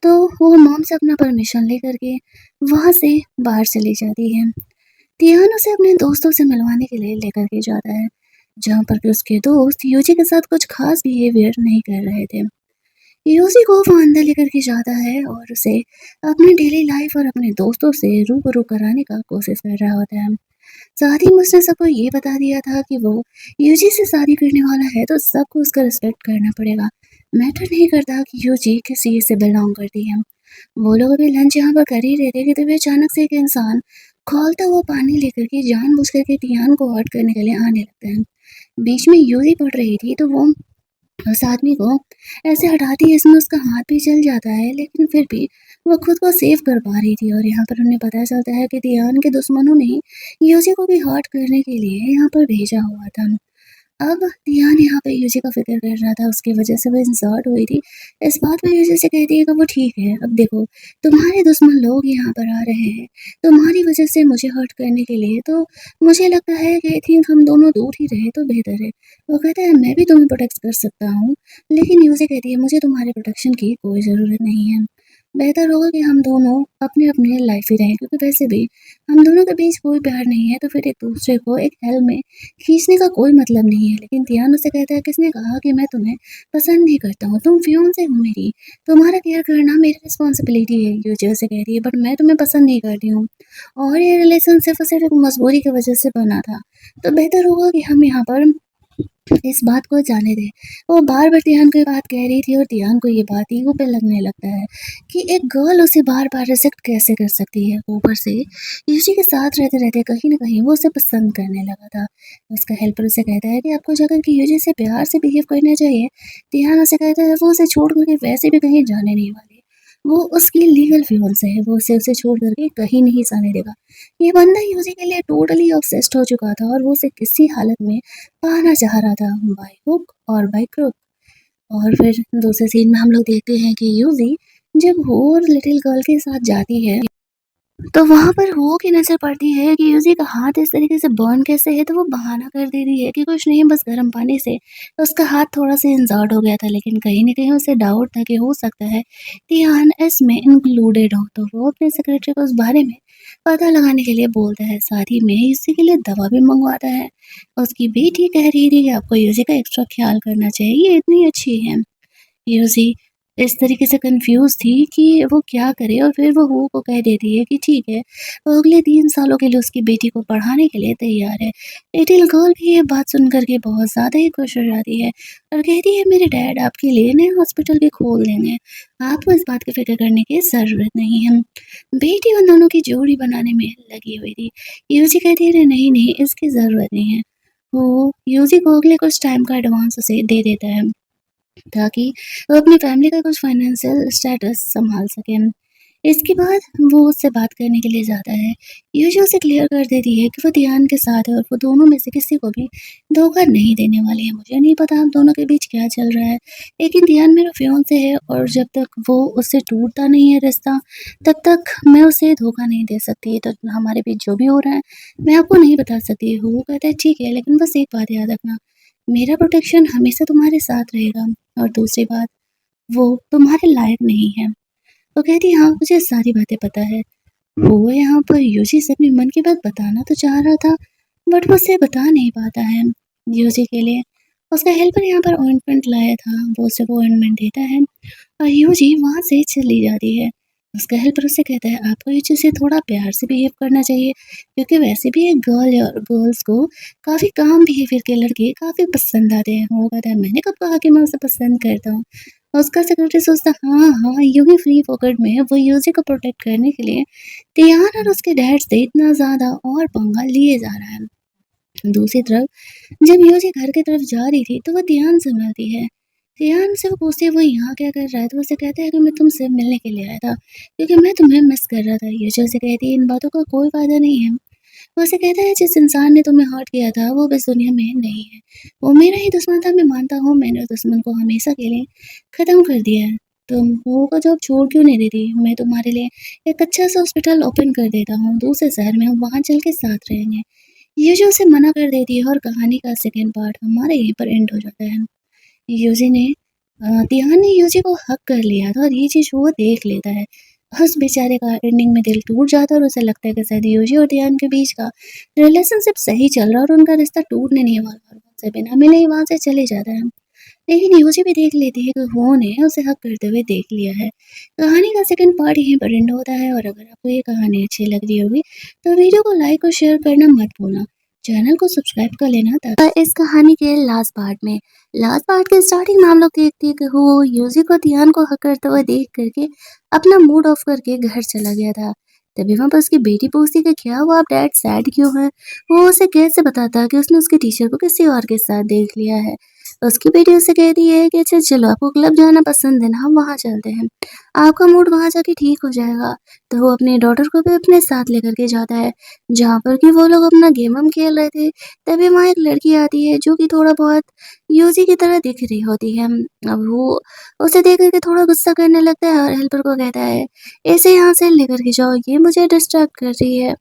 तो वो मॉम से अपना परमिशन लेकर के वहाँ से बाहर चली जाती है। टियान उसे अपने दोस्तों से मिलवाने के लिए लेकर के जाता है, जहाँ पर कि उसके दोस्त यूजी के साथ कुछ खास बिहेवियर नहीं कर रहे थे। यूसी को वो अंदर लेकर के जाता है और उसे अपनी डेली लाइफ और अपने दोस्तों से रूबरू कराने का कोशिश कर रहा होता है। साथ ही में उसने सबको ये बता दिया था कि वो यूजी से शादी करने वाला है, तो सबको उसका रिस्पेक्ट करना पड़ेगा। मैटर नहीं करता कि यूजी किस चीज़ से बिलोंग करती है। वो लोग अभी लंच यहाँ पर कर ही रहे थे कि तभी अचानक से एक इंसान खौलता हुआ पानी लेकर के जानबूझ करके टियान को हर्ट करने के लिए आने लगता है। बीच में यूजी पड़ रही थी तो वो उस आदमी को ऐसे हटाती है, इसमें उसका हाथ भी जल जाता है, लेकिन फिर भी वो खुद को सेव कर पा रही थी। और यहाँ पर उन्हें पता चलता है कि धियान के दुश्मनों ने यूजी को भी हर्ट करने के लिए यहाँ पर भेजा हुआ था। अब ध्यान यहाँ पे यूजी का फ़िक्र कर रहा था, उसकी वज़ह से वो इंसल्ट हुई थी। इस बात पे यूजी से कहती है कि वो ठीक है, अब देखो तुम्हारे दुश्मन लोग यहाँ पर आ रहे हैं, तुम्हारी वज़ह से मुझे हर्ट करने के लिए, तो मुझे लगता है कि आई थिंक हम दोनों दूर ही रहें तो बेहतर है। वो कहता है मैं भी तुम्हें प्रोटेक्ट कर सकता हूँ, लेकिन यूजी कहती है मुझे तुम्हारे प्रोटेक्शन की कोई ज़रूरत नहीं है। बेहतर होगा कि हम दोनों अपनी-अपनी लाइफ़ ही रहें, क्योंकि वैसे भी हम दोनों के बीच कोई प्यार नहीं है, तो फिर एक-दूसरे को एक हेल में खींचने का कोई मतलब नहीं है। लेकिन तियान उससे कहता है किसने कहा कि मैं तुम्हें पसंद नहीं करता हूँ, तुम फियांसे हो मेरी, तुम्हारा केयर करना मेरी रिस्पॉन्सिबिलिटी है, ये उसे कह रही है, बट मैं तुम्हें पसंद नहीं करती हूँ और ये रिलेशन सिर्फ़ और सिर्फ़ एक मजबूरी की वज़ह से बना था। तो बेहतर होगा कि हम यहाँ पर इस बात को जाने दें। वो बार-बार तियान को ये बात कह रही थी और तियान को ये बात ईगो पे लगने लगता है कि एक गर्ल उसे बार-बार रिजेक्ट कैसे कर सकती है। ऊपर से यूजी के साथ रहते-रहते कहीं न कहीं वो उसे पसंद करने लगा था। उसका हेल्पर उसे कहता है कि आपको जाकर के यूजी से प्यार से बिहेव करना चाहिए। तियान उसे कहता है वो उसे छोड़ कर के वैसे भी कहीं जाने नहीं वाली। वो उसकी लीगल फियांसे है, वो उसे छोड़ कर के कहीं नहीं जाने देगा। ये बंदा यूजी के लिए टोटली ऑब्सेस्ड हो चुका था और वो उसे किसी हालत में पाना चाह रहा था बाय हुक और बाय क्रुक। और फिर दूसरे सीन में हम लोग देखते हैं कि यूजी जब वो और लिटिल गर्ल के साथ जाती है तो वहाँ पर हो की नज़र पड़ती है कि यूज़ी का हाथ इस तरीके से बर्न कैसे है, तो वो बहाना कर दे रही है कि कुछ नहीं, बस गर्म पानी से उसका हाथ थोड़ा-सा इंजर्ड हो गया था। लेकिन कहीं न कहीं उसे डाउट था कि हो सकता है तियान इसमें इंक्लूडेड हो, तो वो अपने सेक्रेटरी को उस बारे में पता लगाने के लिए बोलता है। साथ ही में इसी के लिए दवा भी मँगवाता है। उसकी बेटी कह रही थी कि आपको यूज़ी का एक्स्ट्रा ख़्याल करना चाहिए, ये इतनी अच्छी है। यूज़ी इस तरीके से कन्फ्यूज़ थी कि वो क्या करे और फिर वो हो को कह देती है कि ठीक है, वो अगले 3 सालों के लिए उसकी बेटी को पढ़ाने के लिए तैयार है। लिटिल गर्ल भी ये बात सुन कर के बहुत ज़्यादा ही खुश हो जाती है और कहती है मेरे डैड आपके लिए नया हॉस्पिटल भी खोल देंगे, आपको इस बात की फ़िक्र करने की ज़रूरत नहीं है। बेटी उन दोनों की जोड़ी बनाने में लगी हुई थी। यूज़ी कहती है अरे नहीं, इसकी ज़रूरत नहीं है। वो यूज़ी को अगले कुछ टाइम का एडवांस उसे दे देता है, ताकि वो अपनी फैमिली का कुछ फाइनेंशियल स्टेटस सँभाल सकें। इसके बाद वो उससे बात करने के लिए जाता है। यूजुअल उसे क्लियर कर देती है कि वो तियान के साथ है और वो दोनों में से किसी को भी धोखा नहीं देने वाली है। मुझे नहीं पता हम दोनों के बीच क्या चल रहा है, लेकिन तियान मेरा फियांसे है और जब तक वो उससे टूटता नहीं है रिश्ता, तब तक मैं उसे धोखा नहीं दे सकती। तो हमारे बीच जो भी हो रहा है, मैं आपको नहीं बता सकती। वो कहता है ठीक है, लेकिन बस एक बात याद रखना, मेरा प्रोटेक्शन हमेशा तुम्हारे साथ रहेगा और दूसरी बात, वो तुम्हारे लायक नहीं है। वो कहती हाँ, मुझे सारी बातें पता है। वो यहाँ पर यूजी से अपने मन की बात बताना तो चाह रहा था, बट वो उसे बता नहीं पाता है। यूजी के लिए उसका हेल्पर यहाँ पर ऑइंटमेंट लाया था, वो उसे वो ऑइंटमेंट देता है और यूजी वहाँ से चली जाती है। उसका हेल्पर उससे कहता है आपको यूजी से थोड़ा प्यार से बिहेव करना चाहिए, क्योंकि वैसे भी एक गर्ल है और गर्ल्स को काफ़ी काम बिहेवियर के लड़के काफ़ी पसंद आते हैं। वो कहता है मैंने कब कहा कि मैं उसे पसंद करता हूँ। उसका सेक्रेटरी सोचता हाँ, यूँ ही फ्री फोकट में वो यूजी को प्रोटेक्ट करने के लिए तियान और उसके डैड से इतना ज़्यादा और पंगा लिए जा रहा है। दूसरी तरफ जब यूजी घर की तरफ जा रही थी तो वो तियान से मिलती है। तियान से वो पूछती है वो यहाँ क्या कर रहा है, तो वो उसे कहता है कि मैं तुमसे मिलने के लिए आया था, क्योंकि मैं तुम्हें मिस कर रहा था। यूजी उसे कहती है इन बातों का कोई फ़ायदा नहीं है। वो उसे कहता है जिस इंसान ने तुम्हें हर्ट किया था वो इस दुनिया में नहीं है। वो मेरा ही दुश्मन था, मैं मानता हूँ मैंने उस दुश्मन को हमेशा के लिए ख़त्म कर दिया है। तुम वो का जॉब छोड़ क्यों नहीं देती? मैं तुम्हारे लिए एक अच्छा सा हॉस्पिटल ओपन कर देता हूँ दूसरे शहर में, हम वहाँ चल के साथ रहेंगे। ये जो उसे मना कर देती है और कहानी का सेकंड पार्ट हमारे यहीं पर एंड हो जाता है। यूजी ने तिहान ने यूजी को हक कर लिया था और ये चीज़ वो देख लेता है। उस बेचारे का एंडिंग में दिल टूट जाता है और उसे लगता है कि शायद यूजी और तिहान के बीच का रिलेशनशिप सही चल रहा है और उनका रिश्ता टूटने नहीं वाला और वो उनसे बिना मिले ही वहाँ से चले जाता है। लेकिन यूजी भी देख लेती है कि वो ने उसे हक करते हुए देख लिया है। कहानी का सेकंड पार्ट यहीं पर एंड होता है और अगर आपको ये कहानी अच्छी लग रही होगी तो वीडियो को लाइक और शेयर करना मत भूलना। चैनल को सब्सक्राइब कर लेना ताकि इस कहानी के लास्ट पार्ट के स्टार्टिंग में हम लोग देखते हैं कि वो यूजी को तियान को हक करते हुए देख करके अपना मूड ऑफ करके घर चला गया था। तभी वहाँ पर उसकी बेटी पूछती कि क्या हुआ, आप डैड सैड क्यों है? वो उसे कैसे बताता कि उसने उसके टीचर को किसी और के साथ देख लिया है। उसकी बेटी उससे कहती है कि अच्छा चलो आपको क्लब जाना पसंद है ना, हम वहाँ चलते हैं। आपका मूड वहाँ जाके ठीक हो जाएगा। तो वो अपनी डॉटर को भी अपने साथ लेकर के जाता है, जहाँ पर कि वो लोग अपना गेम हम खेल रहे थे। तभी वहाँ एक लड़की आती है जो कि थोड़ा बहुत यूजी की तरह दिख रही होती है। अब वो उसे देख कर के थोड़ा गुस्सा करने लगता है और हेल्पर को कहता है, "इसे यहाँ से लेकर के जाओ, ये मुझे डिस्ट्रैक्ट कर रही है।"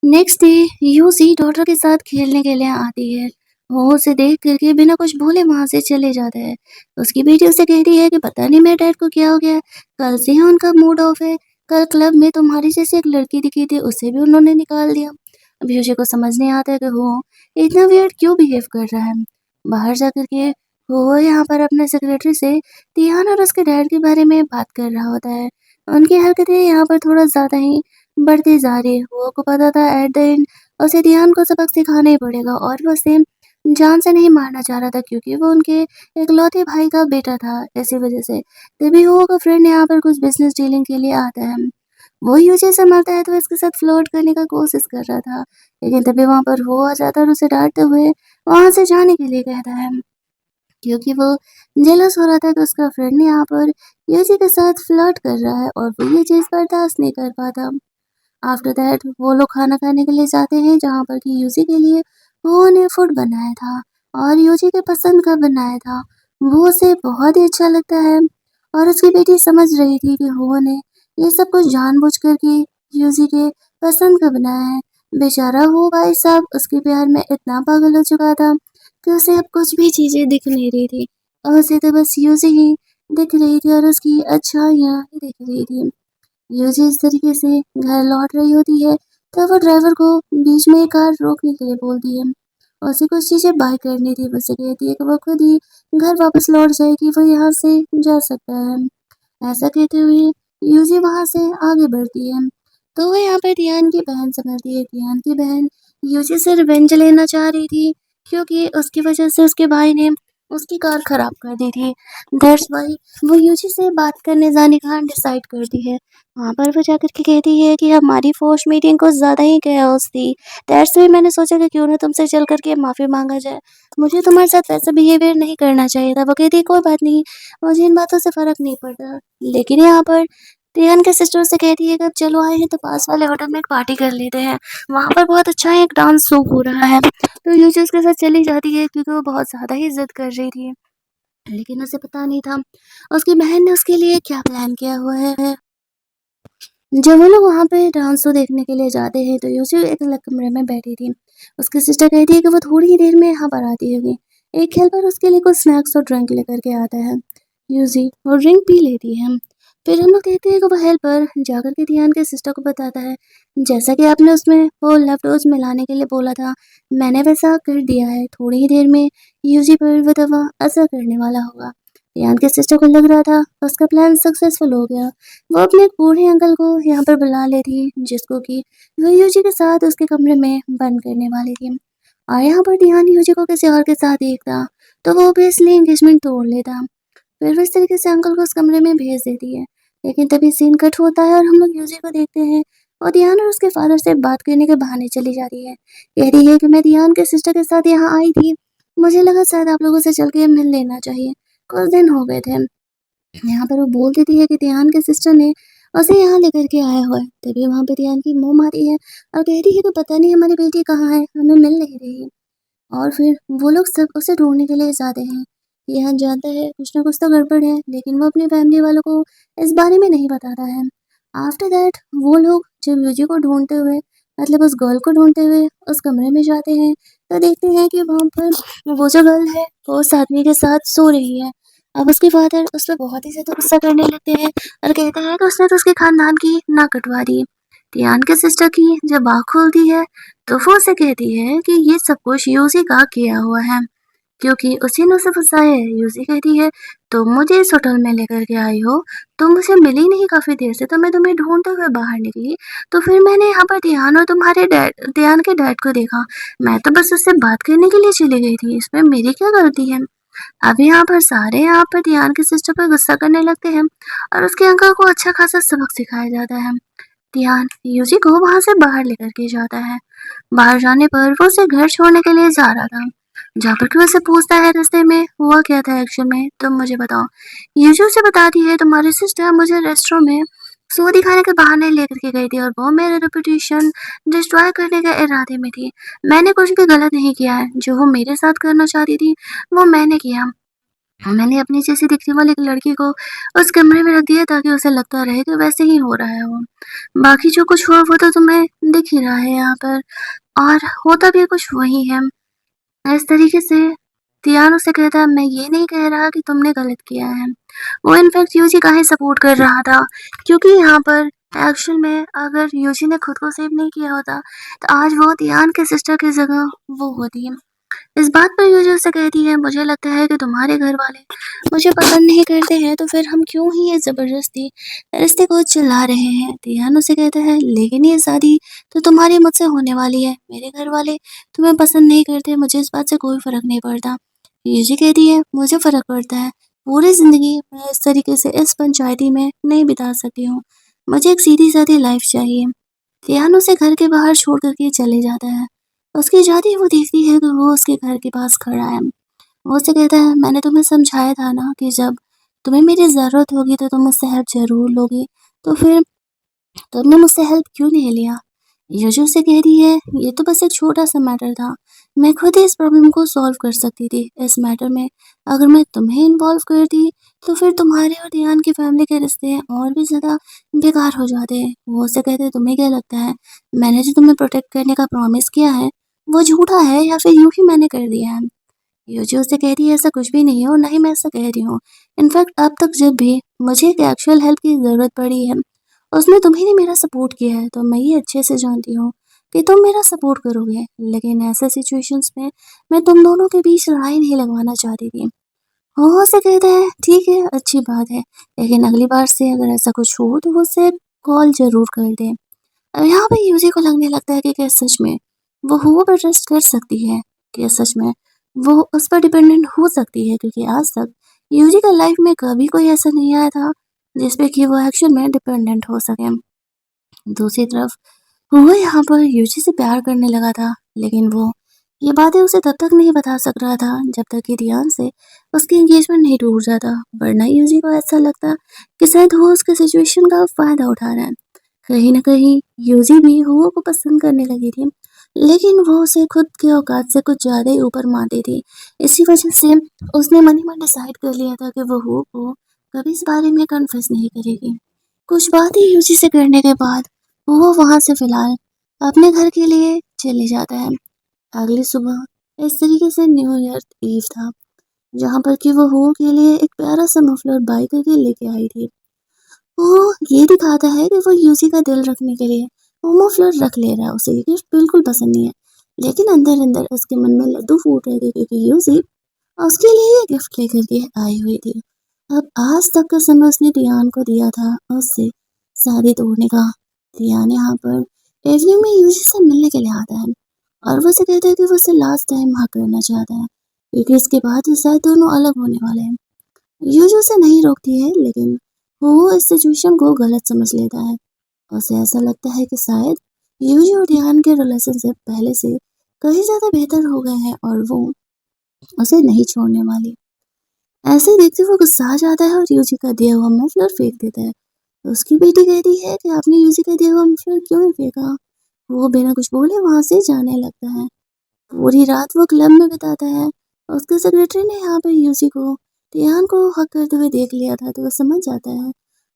नेक्स्ट डे यूसी डॉटर के साथ खेलने के लिए आती है। वो उसे देख कर के बिना कुछ बोले वहाँ से चले जाता है। उसकी बेटी उसे कहती है कि पता नहीं मेरे डैड को क्या हो गया है, कल से ही उनका मूड ऑफ है। कल क्लब में तुम्हारी जैसी एक लड़की दिखी थी, उसे भी उन्होंने निकाल दिया। अब यूसी को समझ नहीं आता है कि वो इतना वियर्ड क्यों बिहेव कर रहा है। बाहर जा कर के वो यहाँ पर अपने सेक्रेटरी से तियान और उसके डैड के बारे में बात कर रहा होता है। उनकी हरकतें यहाँ पर थोड़ा ज़्यादा ही बढ़ती जा रही है। वो को पता था एट द एंड उसे ध्यान को सबक सिखाना ही पड़ेगा और वो उसे जान से नहीं मारना चाह रहा था क्योंकि वो उनके इकलौते भाई का बेटा था, इसी वजह से। तभी हुओ का फ्रेंड यहाँ पर कुछ बिज़नेस डीलिंग के लिए आता है। वो यूजी से मिलता है तो इसके साथ फ्लर्ट करने का कोशिश कर रहा था, लेकिन तभी वहाँ पर वो आ जाता है और उसे डाँटते हुए वहाँ से जाने के लिए कहता है, क्योंकि वो जेलस हो रहा था कि उसका फ्रेंड यहाँ पर यूजी के साथ फ्लर्ट कर रहा है और वो ये चीज़ बर्दाश्त नहीं कर पाता। आफ्टर दैट वो लोग खाना खाने के लिए जाते हैं जहाँ पर कि यूजी के लिए वो ने फूड बनाया था और यूजी के पसंद का बनाया था। वो उसे बहुत ही अच्छा लगता है और उसकी बेटी समझ रही थी कि वो ने ये सब कुछ जानबूझ कर के यूजी के पसंद का बनाया है। बेचारा वो भाई साहब उसके प्यार में इतना पागल हो चुका था कि उसे अब कुछ भी चीज़ें दिख नहीं रही थी और उसे तो बस यूजी ही दिख रही थी और उसकी अच्छाइयाँ ही दिख रही थी। यूजी इस तरीके से घर लौट रही होती है, तब वो ड्राइवर को बीच में कार रोकने के लिए बोलती है। उसे कुछ चीज़ें बाय करनी थी, उसे कहती है कि वो खुद ही घर वापस लौट जाएगी, वो यहाँ से जा सकता है। ऐसा कहते हुए यूजी वहाँ से आगे बढ़ती है। तो वो यहाँ पे टियान की बहन संभलती है। टियान की बहन यूजी से रिवेंज लेना चाह रही थी क्योंकि उसकी वजह से उसके भाई ने उसकी कार खराब कर दी थी। दैट्स व्हाई वो यूजी से बात करने जाने का डिसाइड करती है। वहाँ पर वो जाकर के कहती है कि हमारी फर्स्ट मीटिंग कुछ ज़्यादा ही chaos थी। दैट्स व्हाई मैंने सोचा कि क्यों ना तुमसे चल कर के माफ़ी माँगा जाए। मुझे तुम्हारे साथ वैसा बिहेवियर नहीं करना चाहिए था। वो कहती है कोई बात नहीं, मुझे इन बातों से फ़र्क नहीं पड़ता। लेकिन यहाँ पर रेहान के सिस्टर से कहती है कि अब चलो आए हैं तो पास वाले होटल में एक पार्टी कर लेते हैं। वहाँ पर बहुत अच्छा एक डांस शो हो रहा है। तो यूजी उसके साथ चली जाती है क्योंकि वो बहुत ज़्यादा ही ज़िद कर रही थी। लेकिन उसे पता नहीं था उसकी बहन ने उसके लिए क्या प्लान किया हुआ है। जब वो लोग वहाँ पे डांस शो देखने के लिए जाते हैं तो यूसी एक अलग कमरे में बैठी थी। उसकी सिस्टर कहती है कि वो थोड़ी ही देर में यहाँ पर आती होगी। एक हेल्पर उसके लिए कुछ स्नैक्स और ड्रिंक लेकर के आता है। यूजी वो ड्रिंक पी लेती है। फिर हम लोग देखते हैं कि वो हेल्पर जाकर के धियान के सिस्टर को बताता है, जैसा कि आपने उसमें वो लेफ्ट मिलाने के लिए बोला था, मैंने वैसा कर दिया है। थोड़ी ही देर में यूजी पर वो दवा असर करने वाला होगा। धियान के सिस्टर को लग रहा था उसका प्लान सक्सेसफुल हो गया। वो अपने एक बूढ़े अंकल को यहाँ पर बुला लेती, जिसको कि वो यूजी के साथ उसके कमरे में बंद करने वाली थी। और यहाँ पर ध्यान यूजी को किसी और के साथ देखता, तो वो ऑब्वियसली एंगेजमेंट तोड़ लेता। फिर वो इस तरीके से अंकल को उस कमरे में भेज देती है। लेकिन तभी सीन कट होता है और हम लोग यूजी को देखते हैं और ध्यान और उसके फादर से बात करने के बहाने चली जाती है। कह रही है कि मैं ध्यान के सिस्टर के साथ यहाँ आई थी, मुझे लगा शायद आप लोगों से चल के मिल लेना चाहिए, कुछ दिन हो गए थे। यहाँ पर वो बोल देती है कि ध्यान के सिस्टर ने उसे यहाँ लेकर के आया हुआ है। तभी वहाँ पे ध्यान की मोम आती है और कहती है कि पता नहीं हमारी बेटी कहाँ है, हमें मिल नहीं रही है। और फिर वो लोग सब उसे ढूंढने के लिए जाते हैं। ध्यान जानता है कुछ ना कुछ तो गड़बड़ है, लेकिन वो अपनी फैमिली वालों को इस बारे में नहीं बताता है। आफ्टर दैट वो लोग जब यूजी को ढूंढते हुए, मतलब उस गर्ल को ढूंढते हुए उस कमरे में जाते हैं, तो देखते हैं कि वहाँ पर वो जो गर्ल है वो उस आदमी के साथ सो रही है। अब उसके फादर उस पर बहुत ही ज़्यादा गुस्सा करने लगते हैं और कहते हैं कि उसने तो उसके खानदान की नाक कटवा दी। ध्यान के सिस्टर की जब आँख खुलती है तो वो उसे कहती है कि ये सब कुछ यूजी का किया हुआ है, क्योंकि उसी ने उसे फंसाया है। यूजी कहती है तुम मुझे इस होटल में लेकर के आई हो, तुम मुझे मिली नहीं काफ़ी देर से, तो मैं तुम्हें ढूंढते हुए बाहर निकली, तो फिर मैंने यहाँ पर ध्यान और तुम्हारे डैड, ध्यान के डैड को देखा। मैं तो बस उससे बात करने के लिए चली गई थी, इसमें मेरी क्या गलती है। अब यहाँ पर सारे यहाँ पर ध्यान के सिस्टर पर गुस्सा करने लगते हैं और उसके अंकल को अच्छा खासा सबक सिखाया जाता है। ध्यान यूजी को वहां से बाहर लेकर के जाता है। बाहर जाने पर वो उसे घर छोड़ने के लिए जा रहा था। जहाँ पर कि उससे पूछता है रास्ते में हुआ क्या था एक्चुअल में, तुम मुझे बताओ। यूजू से बताती है तुम्हारी सिस्टर मुझे रेस्टोरेंट में सो दिखाने के बहाने लेकर के गई थी और वो मेरे रेपुटेशन डिस्ट्रॉय करने के इरादे में थी। मैंने कुछ भी गलत नहीं किया है, जो वो मेरे साथ करना चाहती थी वो मैंने किया। मैंने अपनी जैसी दिखने वाली एक लड़की को उस कमरे में रख दिया ताकि उसे लगता रहे कि वैसे ही हो रहा है वो। बाकी जो कुछ हुआ वो तो तुम्हें दिख ही रहा है यहाँ पर, और होता भी कुछ वही है। इस तरीके से तियान उसे कहता है मैं ये नहीं कह रहा कि तुमने गलत किया है। वो इनफैक्ट यूजी का ही सपोर्ट कर रहा था, क्योंकि यहाँ पर एक्चुअल में अगर यूजी ने खुद को सेव नहीं किया होता तो आज वो तियान के सिस्टर की जगह वो होती। इस बात पर यूजी उससे कहती है मुझे लगता है कि तुम्हारे घर वाले मुझे पसंद नहीं करते हैं, तो फिर हम क्यों ही ये जबरदस्ती रिश्ते को चला रहे हैं। तियान उसे कहता है लेकिन ये शादी तो तुम्हारी मुझसे होने वाली है, मेरे घर वाले तुम्हें पसंद नहीं करते, मुझे इस बात से कोई फर्क नहीं पड़ता। यूजी कहती है मुझे फर्क पड़ता है, पूरी जिंदगी मैं इस तरीके से इस पंचायती में नहीं बिता सकती हूँ, मुझे एक सीधी सादी लाइफ चाहिए। तियान उसे घर के बाहर छोड़ करके चले जाता है। उसकी जाते ही वो देखती है कि वो उसके घर के पास खड़ा है। वो उसे कहता है मैंने तुम्हें समझाया था ना कि जब तुम्हें मेरी ज़रूरत होगी तो तुम मुझसे हेल्प ज़रूर लोगी, तो फिर तुमने मुझसे हेल्प क्यों नहीं लिया। यजु से कह रही है ये तो बस एक छोटा सा मैटर था, मैं खुद ही इस प्रॉब्लम को सॉल्व कर सकती थी। इस मैटर में अगर मैं तुम्हें इन्वॉल्व करती तो फिर तुम्हारे और ध्यान की फैमिली के रिश्ते और भी ज़्यादा बेकार हो जाते। वो उसे कहते तुम्हें क्या लगता है मैंने जो तुम्हें प्रोटेक्ट करने का प्रॉमिस किया है वो झूठा है या फिर यूं ही मैंने कर दिया है। यूजी उससे कह रही है ऐसा कुछ भी नहीं है और ना ही मैं ऐसा कह रही हूँ। इनफैक्ट अब तक जब भी मुझे एक एक्चुअल हेल्प की ज़रूरत पड़ी है उसमें तुम्ही ने मेरा सपोर्ट किया है, तो मैं ये अच्छे से जानती हूँ कि तुम मेरा सपोर्ट करोगे। लेकिन ऐसे सिचुएशंस में मैं तुम दोनों के बीच लड़ाई नहीं लगवाना चाहती थी। वो से कहता है ठीक है अच्छी बात है, लेकिन अगली बार से अगर ऐसा कुछ हो तो वो उसे कॉल ज़रूर कर दे। यहाँ पे यूजी को लगने लगता है कि क्या सच में वो हुआ पर ट्रस्ट कर सकती है, क्या सच में वो उस पर डिपेंडेंट हो सकती है, क्योंकि आज तक यूजी का लाइफ में कभी कोई ऐसा नहीं आया था जिसपे कि वो एक्शन में डिपेंडेंट हो सके। दूसरी तरफ वो यहाँ पर यूजी से प्यार करने लगा था, लेकिन वो ये बातें उसे तब तक नहीं बता सक रहा था जब तक कि ध्यान से उसकी एंगेजमेंट नहीं टूट जाता, वरना यूजी को ऐसा लगता कि शायद वो उसके सिचुएशन का फायदा उठा रहा है। कहीं न कहीं यूज़ी भी हुआ को पसंद करने लगी थी, लेकिन वो उसे खुद के औकात से कुछ ज़्यादा ही ऊपर मानती थी। इसी वजह से उसने मन ही मन डिसाइड कर लिया था कि वो हुआ को कभी इस बारे में कन्फेस नहीं करेगी। कुछ बातें यूज़ी से करने के बाद वो वहाँ से फ़िलहाल अपने घर के लिए चले जाता है। अगली सुबह इस तरीके से न्यू ईयर ईव था, जहाँ पर कि वो हुआ के लिए एक प्यारा-सा मफलर बाय करके लेके आई थी। वो ये दिखाता है कि वो यूज़ी का दिल रखने के लिए मोमो फ्लोर रख ले रहा है, उसे ये गिफ्ट बिल्कुल पसंद नहीं है। लेकिन अंदर-अंदर उसके मन में लड्डू फूट रहे थे, क्योंकि यूज़ी उसके लिए ये गिफ्ट लेकर के आई हुई थी। अब आज तक का समय उसने टियान को दिया था उससे शादी तोड़ने का। टियान यहाँ पर इवनिंग में यूज़ी से मिलने के लिए आता है और वो उसे कहता है कि वो उसे लास्ट टाइम हग करना चाहता है, क्योंकि इसके बाद ये शायद दोनों अलग होने वाले हैं। यूजू उसे नहीं रोकती है, लेकिन वो इस सिचुएशन को गलत समझ लेता है। उसे ऐसा लगता है कि शायद यूजी और ध्यान के रिलेशनशिप पहले से कहीं ज़्यादा बेहतर हो गए हैं और वो उसे नहीं छोड़ने वाली। ऐसे ही देखते वो गुस्सा आ जाता है और यूजी का दिया हुआ मफलर फेंक देता है। उसकी बेटी कहती है कि आपने यूजी का दिया हुआ मफलर क्यों नहीं फेंका। वो बिना कुछ बोले वहाँ से जाने लगता है। पूरी रात वो क्लब में बिताता है। उसके सेक्रेटरी ने यहाँ पे यूसी को तियान को हक करते हुए देख लिया था, तो वो समझ जाता है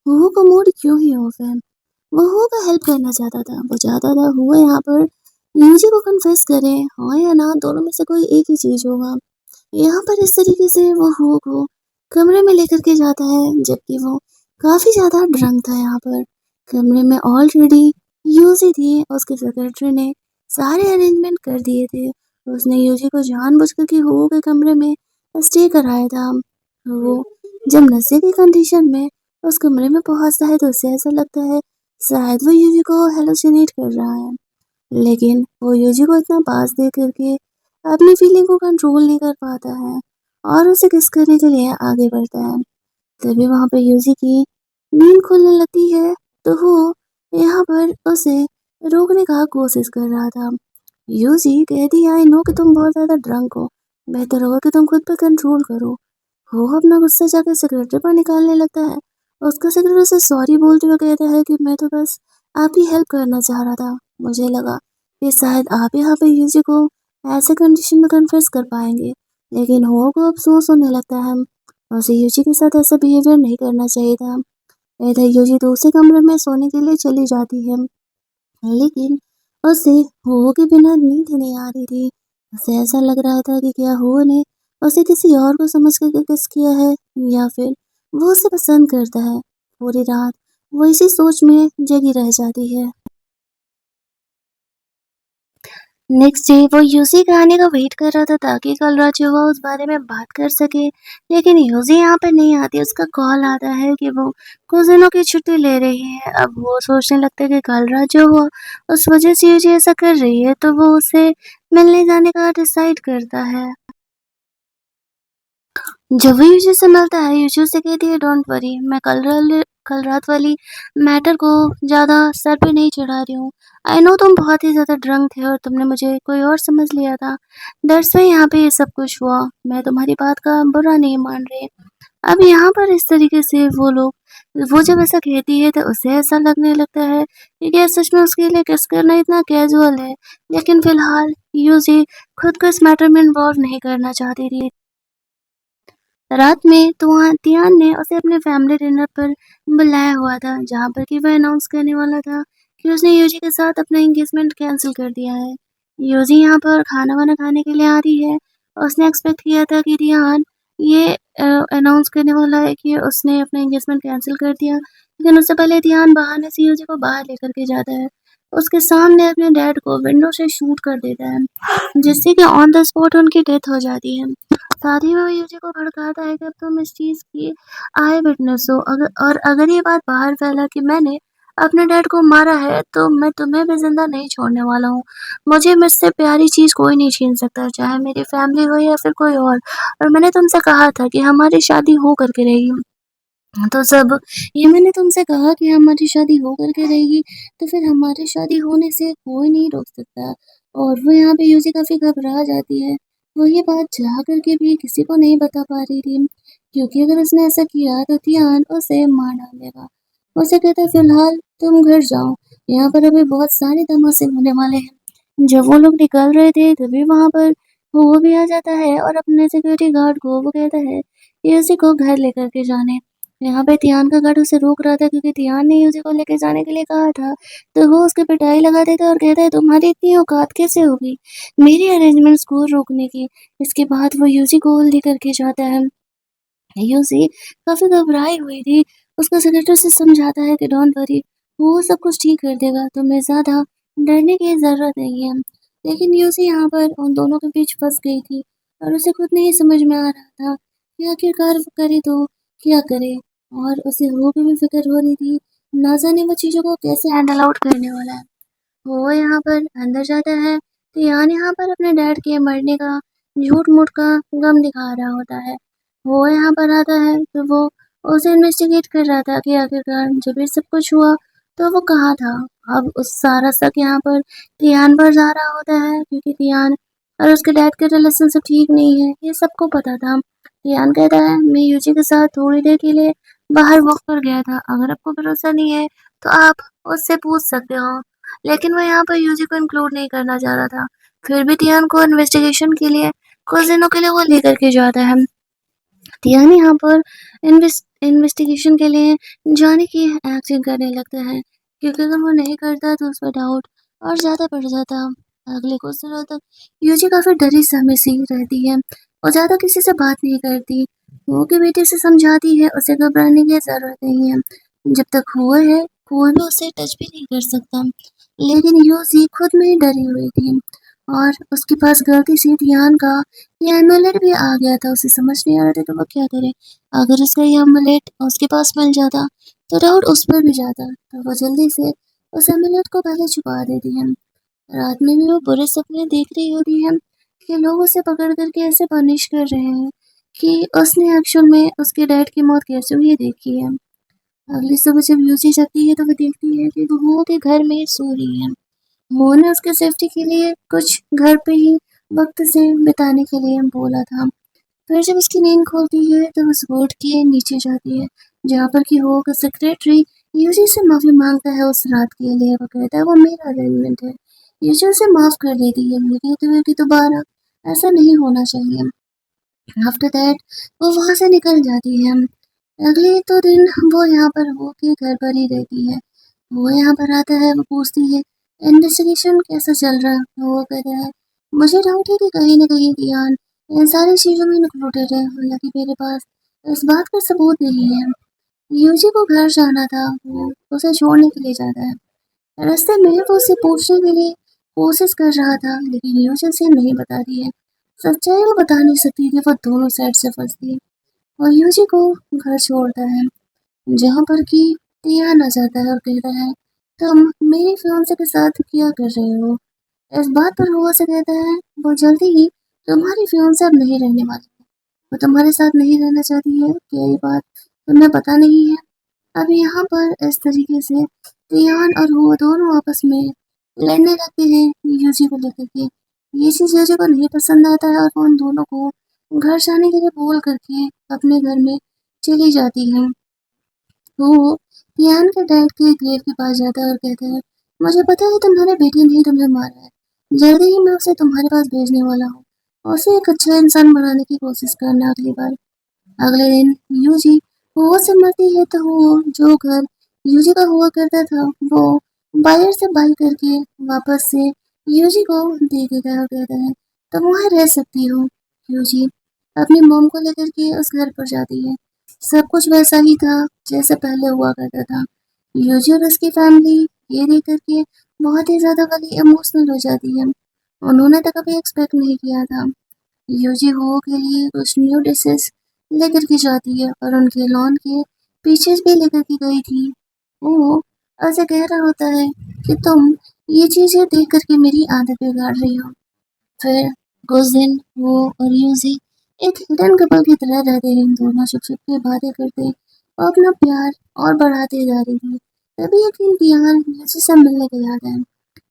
हुआ का मूड क्यों ही ऑफ है। वो हुआ का हेल्प करना चाहता था, वो चाहता था हुआ यहाँ पर यूजी को कन्फेस करे, हाँ या ना दोनों में से कोई एक ही चीज होगा। यहाँ पर इस तरीके से वो हुआ को कमरे में लेकर के जाता है, जबकि वो काफी ज्यादा ड्रंक था। यहाँ पर कमरे में ऑलरेडी यूजी थी, उसके सेक्रेटरी ने सारे अरेंजमेंट कर दिए थे। उसने यूजी को जानबूझकर के हुओ के कमरे में स्टे कराया था। वो जब नशे की कंडीशन में उस कमरे में पहुंचता है तो उसे ऐसा लगता है शायद वो यूजी को हेलुसिनेट कर रहा है, लेकिन वो यूजी को इतना पास देख करके अपनी फीलिंग को कंट्रोल नहीं कर पाता है और उसे किस करने के लिए आगे बढ़ता है। तभी वहाँ पे यूजी की नींद खुलने लगती है, तो वो यहाँ पर उसे रोकने का कोशिश कर रहा था। यूजी कहती है आई नो कि तुम बहुत ज़्यादा ड्रंक हो, बेहतर होगा कि तुम खुद पे कंट्रोल करो। वो अपना गुस्सा जाकर सेक्रेटरी पर निकालने लगता है। उसका सेक्रेटरी उसे सॉरी बोलते हुए कहता है कि मैं तो बस आपकी हेल्प करना चाह रहा था। मुझे लगा कि शायद आप यहाँ पे यूजी को ऐसे कंडीशन में कन्फेस कर पाएंगे, लेकिन हो को अफसोस होने लगता है। उसे यूजी के साथ ऐसा बिहेवियर नहीं करना चाहिए था। इधर यूजी दूसरे कमरे में सोने के लिए चली जाती है, लेकिन उसे हो के बिना नींद ही नहीं आ रही थी। उसे ऐसा लग रहा था कि क्या हो ने उसे किसी और को समझ कर किस किया है, या फिर वो उसे पसंद करता है। पूरी रात वो इसी सोच में जगी रह जाती है। नेक्स्ट डे वो यूजी के आने का वेट कर रहा था ताकि कल रात जो वो उस बारे में बात कर सके, लेकिन यूजी यहाँ पे नहीं आती। उसका कॉल आता है कि वो कुछ दिनों की छुट्टी ले रही है। अब वो सोचने लगता है कि कल रात जो हुआ उस वजह से यूजी ऐसा कर रही है, तो वो उसे मिलने जाने का डिसाइड करता है। जब वो यूजी से मिलता है, यूजी उसे कहती है डोंट वरी, मैं कल रात वाली मैटर को ज़्यादा सर पे नहीं चढ़ा रही हूँ। आई नो तुम बहुत ही ज़्यादा ड्रंक थे और तुमने मुझे कोई और समझ लिया था। दैट्स व्हाई यहाँ पे ये सब कुछ हुआ। मैं तुम्हारी बात का बुरा नहीं मान रही। अब यहाँ पर इस तरीके से वो जब ऐसा कहती है तो उसे ऐसा लगने लगता है कि क्या सच में उसके लिए किस करना इतना कैजुअल है। लेकिन फिलहाल यूजी खुद को इस मैटर में इन्वॉल्व नहीं करना चाहती थी। रात में तियान ने उसे अपने फैमिली डिनर पर बुलाया हुआ था, जहाँ पर कि वह अनाउंस करने वाला था कि उसने यूजी के साथ अपना एंगेजमेंट कैंसिल कर दिया है। यूजी यहाँ पर खाना वाना खाने के लिए आ रही है। उसने एक्सपेक्ट किया था कि तियान ये अनाउंस करने वाला है कि उसने अपना एंगेजमेंट कैंसिल कर दिया, लेकिन उससे पहले तियान बहाने से यूजी को बाहर लेकर के जाता है। उसके सामने अपने डैड को विंडो से शूट कर देता है, जिससे कि ऑन द स्पॉट उनकी डेथ हो जाती है। साथ ही वो यूजी को भड़काता है कि अब तुम इस चीज़ की आई विटनेस हो, अगर ये बात बाहर फैला कि मैंने अपने डैड को मारा है, तो मैं तुम्हें भी ज़िंदा नहीं छोड़ने वाला हूँ। मुझे मुझसे प्यारी चीज़ कोई नहीं छीन सकता, चाहे मेरी फैमिली हो या फिर कोई और मैंने तुमसे कहा था कि हमारी शादी हो कर के रहेगी। तो सब ये मैंने तुमसे कहा कि हमारी शादी हो कर के रहेगी, तो फिर हमारी शादी होने से कोई नहीं रोक सकता। और वो यहाँ पे यूज़ी काफ़ी घबरा जाती है। वो ये बात चाह कर के भी किसी को नहीं बता पा रही थी, क्योंकि अगर उसने ऐसा किया तो तियान उसे मार डालेगा। उसे कहता है फिलहाल तुम घर जाओ, यहाँ पर अभी बहुत सारे तमाशे होने वाले हैं। जब वो लोग निकल रहे थे तभी वहाँ पर वो भी आ जाता है और अपने सिक्योरिटी गार्ड को वो कहता है कि उसी को घर लेकर के जाने। यहाँ पे तियान का गार्ड उसे रोक रहा था, क्योंकि तियान ने उसी को लेके जाने के लिए कहा था। तो वो उसकी पिटाई लगा देता है और कहता है तुम्हारी इतनी औकात कैसे होगी मेरी अरेंजमेंट्स को रोकने की। इसके बाद वो यूजी को लेकर के जाता है। यूसी काफ़ी घबराई हुई थी। उसका सेक्रेटरी उसे समझाता है कि डोंट वरी, वो सब कुछ ठीक कर देगा, तुम्हें ज़्यादा डरने की ज़रूरत नहीं है। लेकिन यूसी यहाँ पर उन दोनों के बीच फँस गई थी और उसे खुद नहीं समझ में आ रहा था कि आखिरकार वो करे तो क्या करे। और उसे हो की भी फ़िक्र हो रही थी, ना जाने वो चीज़ों को कैसे हैंडल आउट करने वाला है। वो यहाँ पर अंदर जाता है तो यान यहाँ पर अपने डैड के मरने का झूठ-मूठ का गम दिखा रहा होता है। वो यहाँ पर आता है तो वो उसे इन्वेस्टिगेट कर रहा था कि आखिरकार जब ये सब कुछ हुआ तो वो कहाँ था। अब उस सारा शक यहाँ पर तियान पर जा रहा होता है, क्योंकि तियान और उसके डैड के रिलेशनशिप ठीक नहीं है, ये सबको पता था। तियान कहता है मैं यूजी के साथ थोड़ी देर के लिए बाहर वॉक पर गया था, अगर आपको भरोसा नहीं है तो आप उससे पूछ सकते हो। लेकिन वो यहाँ पर यूजी को इंक्लूड नहीं करना चाह रहा था। फिर भी तियान को इन्वेस्टिगेशन के लिए कुछ दिनों के लिए वो लेकर के जाता है। तियान यहाँ पर इन्वेस्टिगेशन के लिए जाने की एक्टिंग करने लगता है, क्योंकि अगर वो नहीं करता तो उस पर डाउट और ज़्यादा बढ़ जाता। अगले कुछ दिनों तक यूजी काफ़ी डरी सहमी सी रहती है और ज़्यादा किसी से बात नहीं करती। वो की बेटे से समझाती है उसे घबराने की ज़रूरत नहीं है, जब तक वो है कोई भी उसे टच भी नहीं कर सकता। लेकिन यूज़ी खुद में ही डरी हुई थी और उसके पास गलती से तियान का ये एमुलेट भी आ गया था। उसे समझ नहीं आ रहा था कि वो क्या करे। अगर उसका ये एमुलेट उसके पास मिल जाता तो डाउट उस पर भी जाता, तो वो जल्दी से उस एमुलेट को पहले छुपा देती है। रात में भी वो बुरे सपने देख रही होती है कि लोग उसे पकड़ करके ऐसे पनिश कर रहे हैं कि उसने एक्चुअल में उसके डैड की मौत कैसे हुई देखी है। अगली सुबह जब यूसी जगती है तो वो देखती है कि वो के घर में सो रही है। वो ने उसके सेफ्टी के लिए कुछ घर पे ही वक़्त से बिताने के लिए बोला था। फिर जब उसकी नींद खुलती है तो वो उठ के नीचे जाती है, जहाँ पर कि वो सेक्रेटरी यूजी से माफ़ी माँगता है उस रात के लिए। वो कहता है वो मेरा अरेंजमेंट है। यूजी उसे माफ़ कर देती है, ये कहते हुए कि दोबारा ऐसा नहीं होना चाहिए। आफ्टर दैट वो वहाँ से निकल जाती है। अगले 1-2 दिन वो यहाँ पर हो के घर पर ही रहती है। वो यहाँ पर आता है, वो पूछती है, "इन्वेस्टिगेशन कैसा चल रहा है?" तो वो कहता है, "मुझे डाउट है कि कहीं न कहीं कियान इन सारी चीज़ों में इंक्लूडेड है, हालाँकि मेरे पास इस बात का सबूत नहीं है।" यूजी को घर जाना था, वो उसे छोड़ने के लिए जाता है। रास्ते में वो उसे पूछने के लिए कोशिश कर रहा था, लेकिन यूजी उसे नहीं बता रही है। सच्चाई वो बता नहीं सकती थी, वो दोनों साइड से फँसती है और यूजी को घर छोड़ता है। जहाँ पर कि तियान आ जाता है और कहता है, "तुम मेरे फियांसे के साथ क्या कर रहे हो?" इस बात पर वो उसे कहता है, "वो जल्दी ही तुम्हारी फियांसे अब नहीं रहने वाली है। वो तुम्हारे साथ नहीं रहना चाहती है, क्या ये बात तुम्हें पता नहीं है?" अब यहाँ पर इस तरीके से तियान और वो दोनों आपस में लड़ने लगते हैं यूजी को लेकर के। ये चीज़ यूजी को नहीं पसंद आता है और वो उन दोनों को घर जाने के लिए बोल करके अपने घर में चली जाती है। वो कियान के डैड के ग्रेव के पास जाता है और कहता है, "मुझे पता है तुम्हारे बेटे ने ही तुम्हें मारा है। जल्दी ही मैं उसे तुम्हारे पास भेजने वाला हूँ। उसे एक अच्छा इंसान बनाने की कोशिश करना अगली बार।" अगले दिन यूजी वो से मिलती है तो वो जो घर यूजी का हुआ करता था वो बायर से बाय करके वापस से यूजी को दे देता है और कहता है, "तुम वहाँ रह सकती हो।" यूजी अपनी मॉम को लेकर के उस घर पर जाती है। सब कुछ वैसा ही था जैसे पहले हुआ करता था। यूजी और उसकी फैमिली ये देख कर के बहुत ही ज़्यादा वाली इमोशनल हो जाती है। उन्होंने तो कभी एक्सपेक्ट नहीं किया था। यूजी हो के लिए कुछ न्यू डिशेस लेकर के जाती है और उनके लॉन के पीछे भी लेकर के गई थी। वो ऐसे कह रहा होता है कि तुम ये चीज़ें देख कर के मेरी आदत बिगाड़ रही हो। फिर कुछ दिन वो और यूजी एक हिडन कपल की तरह रहते हैं, दोनों छुप-छुप के बातें करते और अपना प्यार और बढ़ाते जा रही थी। तभी एक दिन तियान यूजी से मिलने को आता है।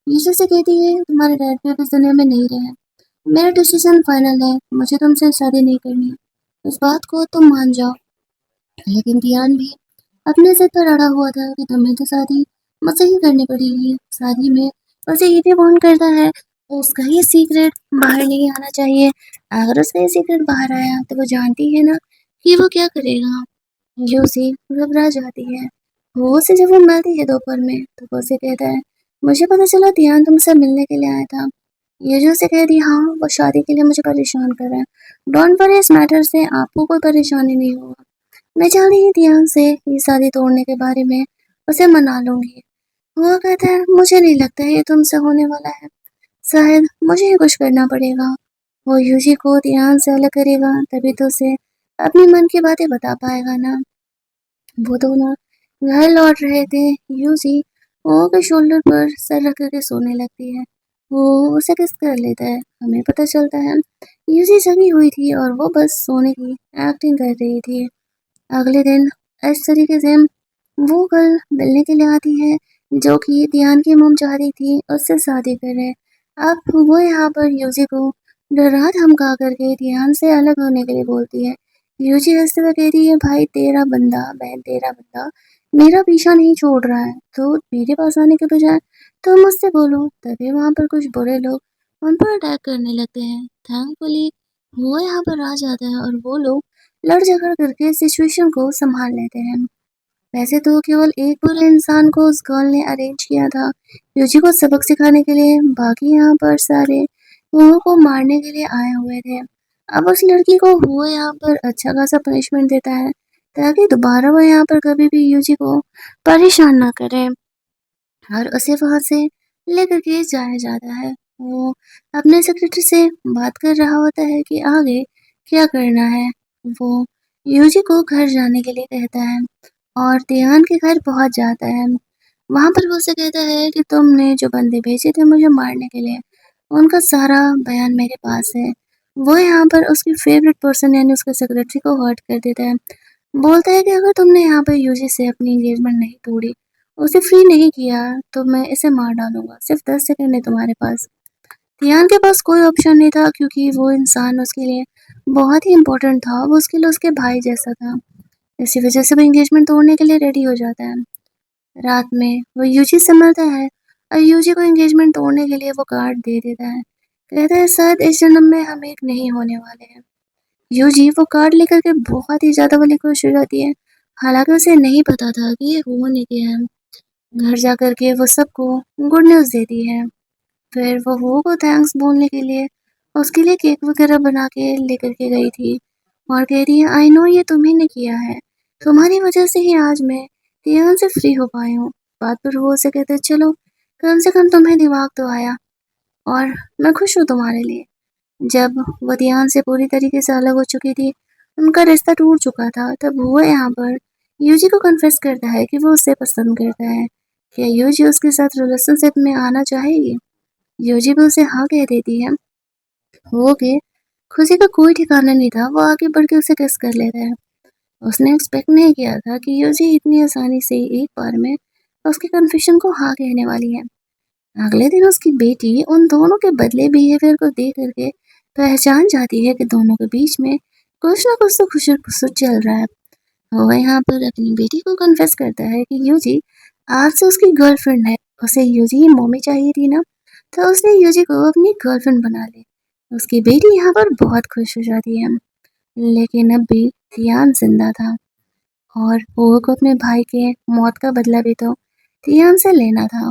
यूजी से कहती है, "तुम्हारे डैड भी अब इस दुनिया में नहीं रहे। मेरा डिसीजन फाइनल है, मुझे तुमसे शादी नहीं करनी। इस बात को तुम मान जाओ।" लेकिन तियान भी अपने सिर पर अड़ा हुआ था कि तुम्हें तो शादी मुझसे ही करनी पड़ेगी। शादी में उसे ये भी वार्न करता है, उसका ये सीक्रेट बाहर नहीं आना चाहिए। अगर उसका ये सीक्रेट बाहर आया तो वो जानती है ना कि वो क्या करेगा। यूसी घबरा जाती है। वो उसे जब वो मिलती है दोपहर में तो वो उसे कहता है, "मुझे पता चला ध्यान तुमसे मिलने के लिए आया था।" यूजी उसे कहती, "हाँ, वो शादी के लिए मुझे परेशान कर रहा है। डोंट वरी, इस मैटर से आपको कोई परेशानी नहीं होगा। मैं जल्दी ही ध्यान से ये शादी तोड़ने के बारे में उसे मना लूँगी।" वो कहता है, "मुझे नहीं लगता ये तुमसे होने वाला है। शायद मुझे ही कुछ करना पड़ेगा।" वो यूजी को ध्यान से अलग करेगा तभी तो उसे अपने मन की बातें बता पाएगा ना। वो दोनों घर लौट रहे थे। यूजी वो के शोल्डर पर सर रख कर सोने लगती है। वो उसे किस कर लेता है। हमें पता चलता है यूजी जगी हुई थी और वो बस सोने की एक्टिंग कर रही थी। अगले दिन इस तरीके से वो कल मिलने के लिए आती है जो कि ध्यान की मॉम चाह रही थी उससे शादी करे। अब वो यहाँ पर यूजी को डरा धमका करके ध्यान से अलग होने के लिए बोलती है। यूजी हंसते हुए कहती है, "भाई तेरा बंदा, बहन तेरा बंदा मेरा पीछा नहीं छोड़ रहा है, तो मेरे पास आने के बजाय तुम मुझसे बोलो।" तभी वहाँ पर कुछ बुरे लोग उन पर अटैक करने लगते हैं। थैंकफुली वो यहाँ पर आ जाता है और वो लोग लड़ झगड़ करके सिचुएशन को संभाल लेते हैं। वैसे तो केवल एक बुरे इंसान को उस गर्ल ने अरेंज किया था यूजी को सबक सिखाने के लिए, बाकी यहाँ पर सारे वो को मारने के लिए आए हुए थे। अब उस लड़की को वो यहाँ पर अच्छा खासा पनिशमेंट देता है ताकि दोबारा वो यहाँ पर कभी भी यूजी को परेशान ना करे और उसे वहाँ से लेकर के जाया जाता है। वो अपने सेक्रेटरी से बात कर रहा होता है कि आगे क्या करना है। वो यूजी को घर जाने के लिए कहता है और तियान के घर पहुँच जाता है। वहाँ पर वो उसे कहता है कि तुमने जो बंदे भेजे थे मुझे मारने के लिए, उनका सारा बयान मेरे पास है। वो यहाँ पर उसकी फेवरेट पर्सन यानी उसके सेक्रेटरी को हर्ट कर देता है। बोलता है कि अगर तुमने यहाँ पर यूजी से अपनी एंगेजमेंट नहीं तोड़ी, उसे फ्री नहीं किया, तो मैं इसे मार डालूँगा। सिर्फ़ 10 सेकंड है तुम्हारे पास। तियान के पास कोई ऑप्शन नहीं था क्योंकि वो इंसान उसके लिए बहुत ही इम्पोर्टेंट था, वो उसके लिए उसके भाई जैसा था। इसी वजह से वो एंगेजमेंट तोड़ने के लिए रेडी हो जाता है। रात में वो यूजी से मिलता है और यूजी को एंगेजमेंट तोड़ने के लिए वो कार्ड दे देता है। कहता है शायद इस जन्म में हम एक नहीं होने वाले हैं। यूजी वो कार्ड लेकर के बहुत ही ज़्यादा वाली खुश हो जाती है। हालाँकि उसे नहीं पता था कि ये होने क्या है। घर जाकर के वो सबको गुड न्यूज़ देती है। फिर वो हो को थैंक्स बोलने के लिए उसके लिए केक वगैरह बना के लेकर के गई थी और कह रही है आई नो ये तुम्ही ने किया है। तुम्हारी वजह से ही आज मैं ध्यान से फ्री हो पाई हूँ। बात पर वो उसे कहते चलो कम से कम तुम्हें दिमाग तो आया और मैं खुश हूँ तुम्हारे लिए। जब वो ध्यान से पूरी तरीके से अलग हो चुकी थी, उनका रिश्ता टूट चुका था, तब वो यहाँ पर यूजी को कन्फेस करता है कि वो उसे पसंद करता है। क्या यूजी उसके साथ रिलेशनशिप में आना चाहेगी? यूजी भी उसे हाँ कह देती है। वो के खुशी का कोई ठिकाना नहीं था, वो आगे बढ़ के उसे किस कर लेता है। उसने एक्सपेक्ट नहीं किया था कि यूजी इतनी आसानी से एक बार में उसके कन्फेशन को हाँ कहने वाली है। अगले दिन उसकी बेटी उन दोनों के बदले बिहेवियर को देख करके पहचान जाती है कि दोनों के बीच में कुछ ना कुछ तो खुसर चल रहा है। वो यहाँ पर अपनी बेटी को कन्फेस करता है कि यूजी आज से उसकी गर्लफ्रेंड है। उसे यूजी की मम्मी चाहिए थी ना, तो उसने यूजी को अपनी गर्लफ्रेंड बना ली। उसकी बेटी यहाँ पर बहुत खुश हो जाती है। लेकिन अब भी तियान जिंदा था और वो को अपने भाई के मौत का बदला भी तो तियान से लेना था।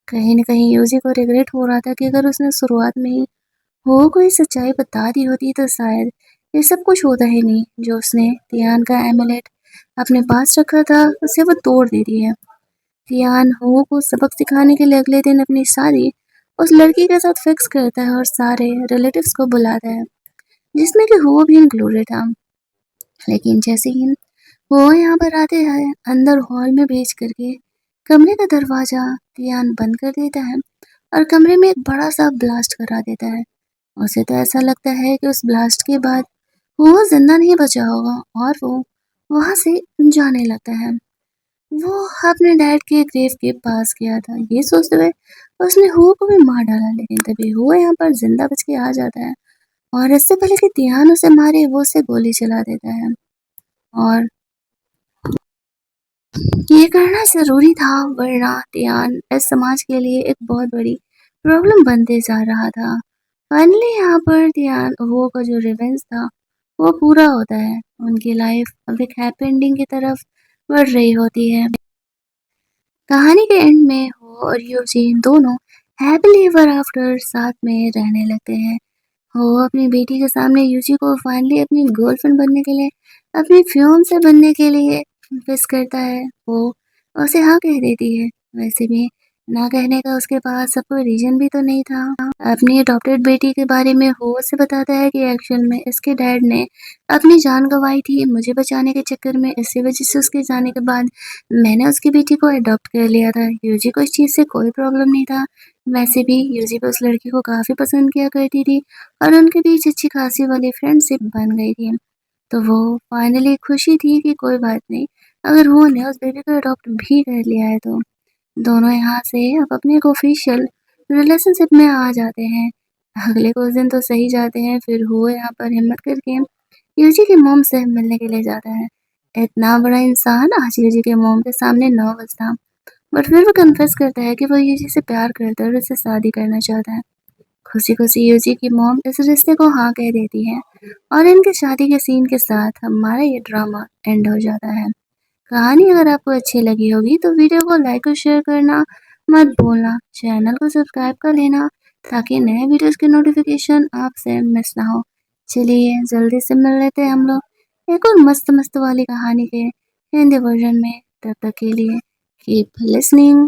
कहीं न कहीं यूजी को रिग्रेट हो रहा था कि अगर उसने शुरुआत में ही हो कोई सच्चाई बता दी होती तो शायद ये सब कुछ होता ही नहीं। जो उसने तियान का एमुलेट अपने पास रखा था उसे वो तोड़ देती है। तियान हो को सबक सिखाने के लिए अगले दिन अपनी शादी उस लड़की के साथ फिक्स करता है और सारे रिलेटिव्स को बुलाता है, जिसमें कि हो भी इंक्लूडेड था। लेकिन जैसे ही वो यहाँ पर आते हैं अंदर हॉल में भेज करके कमरे का दरवाजा तियान बंद कर देता है और कमरे में एक बड़ा सा ब्लास्ट करा देता है। उसे तो ऐसा लगता है कि उस ब्लास्ट के बाद वो जिंदा नहीं बचा होगा और वो वहां से जाने लगता है। वो अपने डैड के ग्रेव के पास गया था, ये सोचते हुए उसने हु को भी मार डाला, लेकिन तभी हु यहाँ पर जिंदा बच के आ जाता है और इससे पहले कि तियान उसे मारे वो उसे गोली चला देता है। और ये करना ज़रूरी था वरना तियान इस समाज के लिए एक बहुत बड़ी प्रॉब्लम बनते जा रहा था। फाइनली यहाँ पर तियान वो का जो रिवेंज था वो पूरा होता है। उनकी लाइफ अब एक हैप्पी एंडिंग की तरफ बढ़ रही होती है। कहानी के एंड में हो और यूजीन दोनों हैप्पीली एवर आफ्टर साथ में रहने लगते हैं। वो अपनी बेटी के सामने यूजी को फाइनली अपनी गर्लफ्रेंड बनने के लिए, अपनी फियोंसे बनने के लिए विश करता है। वो उसे हाँ कह देती है। वैसे भी ना कहने का उसके पास सब कोई रीजन भी तो नहीं था। अपनी अडॉप्टेड बेटी के बारे में वो उसे बताता है कि एक्चुअल में इसके डैड ने अपनी जान गंवाई थी मुझे बचाने के चक्कर में, इसी वजह से उसके जाने के बाद मैंने उसकी बेटी को अडॉप्ट कर लिया था। यूजी को इस चीज़ से कोई प्रॉब्लम नहीं था। वैसे भी यूजी भी उस लड़की को काफ़ी पसंद किया करती थी और उनके बीच अच्छी खासी वाली फ्रेंडशिप बन गई थी। तो वो फाइनली खुशी थी कि कोई बात नहीं, अगर वो ने उस बेबी को अडॉप्ट भी कर लिया है तो दोनों यहाँ से अब अपने एक ऑफिशियल रिलेशनशिप में आ जाते हैं। अगले कुछ दिन तो सही जाते हैं, फिर वो यहाँ पर हिम्मत करके यूजी की मॉम से मिलने के लिए जाता है। इतना बड़ा इंसान आज यूजी के मॉम के सामने नर्वस था, बट फिर वो कन्फेस करता है कि वो यूजी से प्यार करता है और उससे शादी करना चाहता है। खुशी-खुशी यूजी की मॉम इस रिश्ते को हाँ कह देती है और इनके शादी के सीन के साथ हमारा ये ड्रामा एंड हो जाता है। कहानी अगर आपको अच्छी लगी होगी तो वीडियो को लाइक और शेयर करना मत भूलना। चैनल को सब्सक्राइब कर लेना ताकि नए वीडियोस की नोटिफिकेशन आपसे मिस ना हो। चलिए जल्दी से मिल लेते हैं हम लोग एक और मस्त मस्त वाली कहानी के हिंदी वर्जन में। तब तक के लिए कीप लिसनिंग।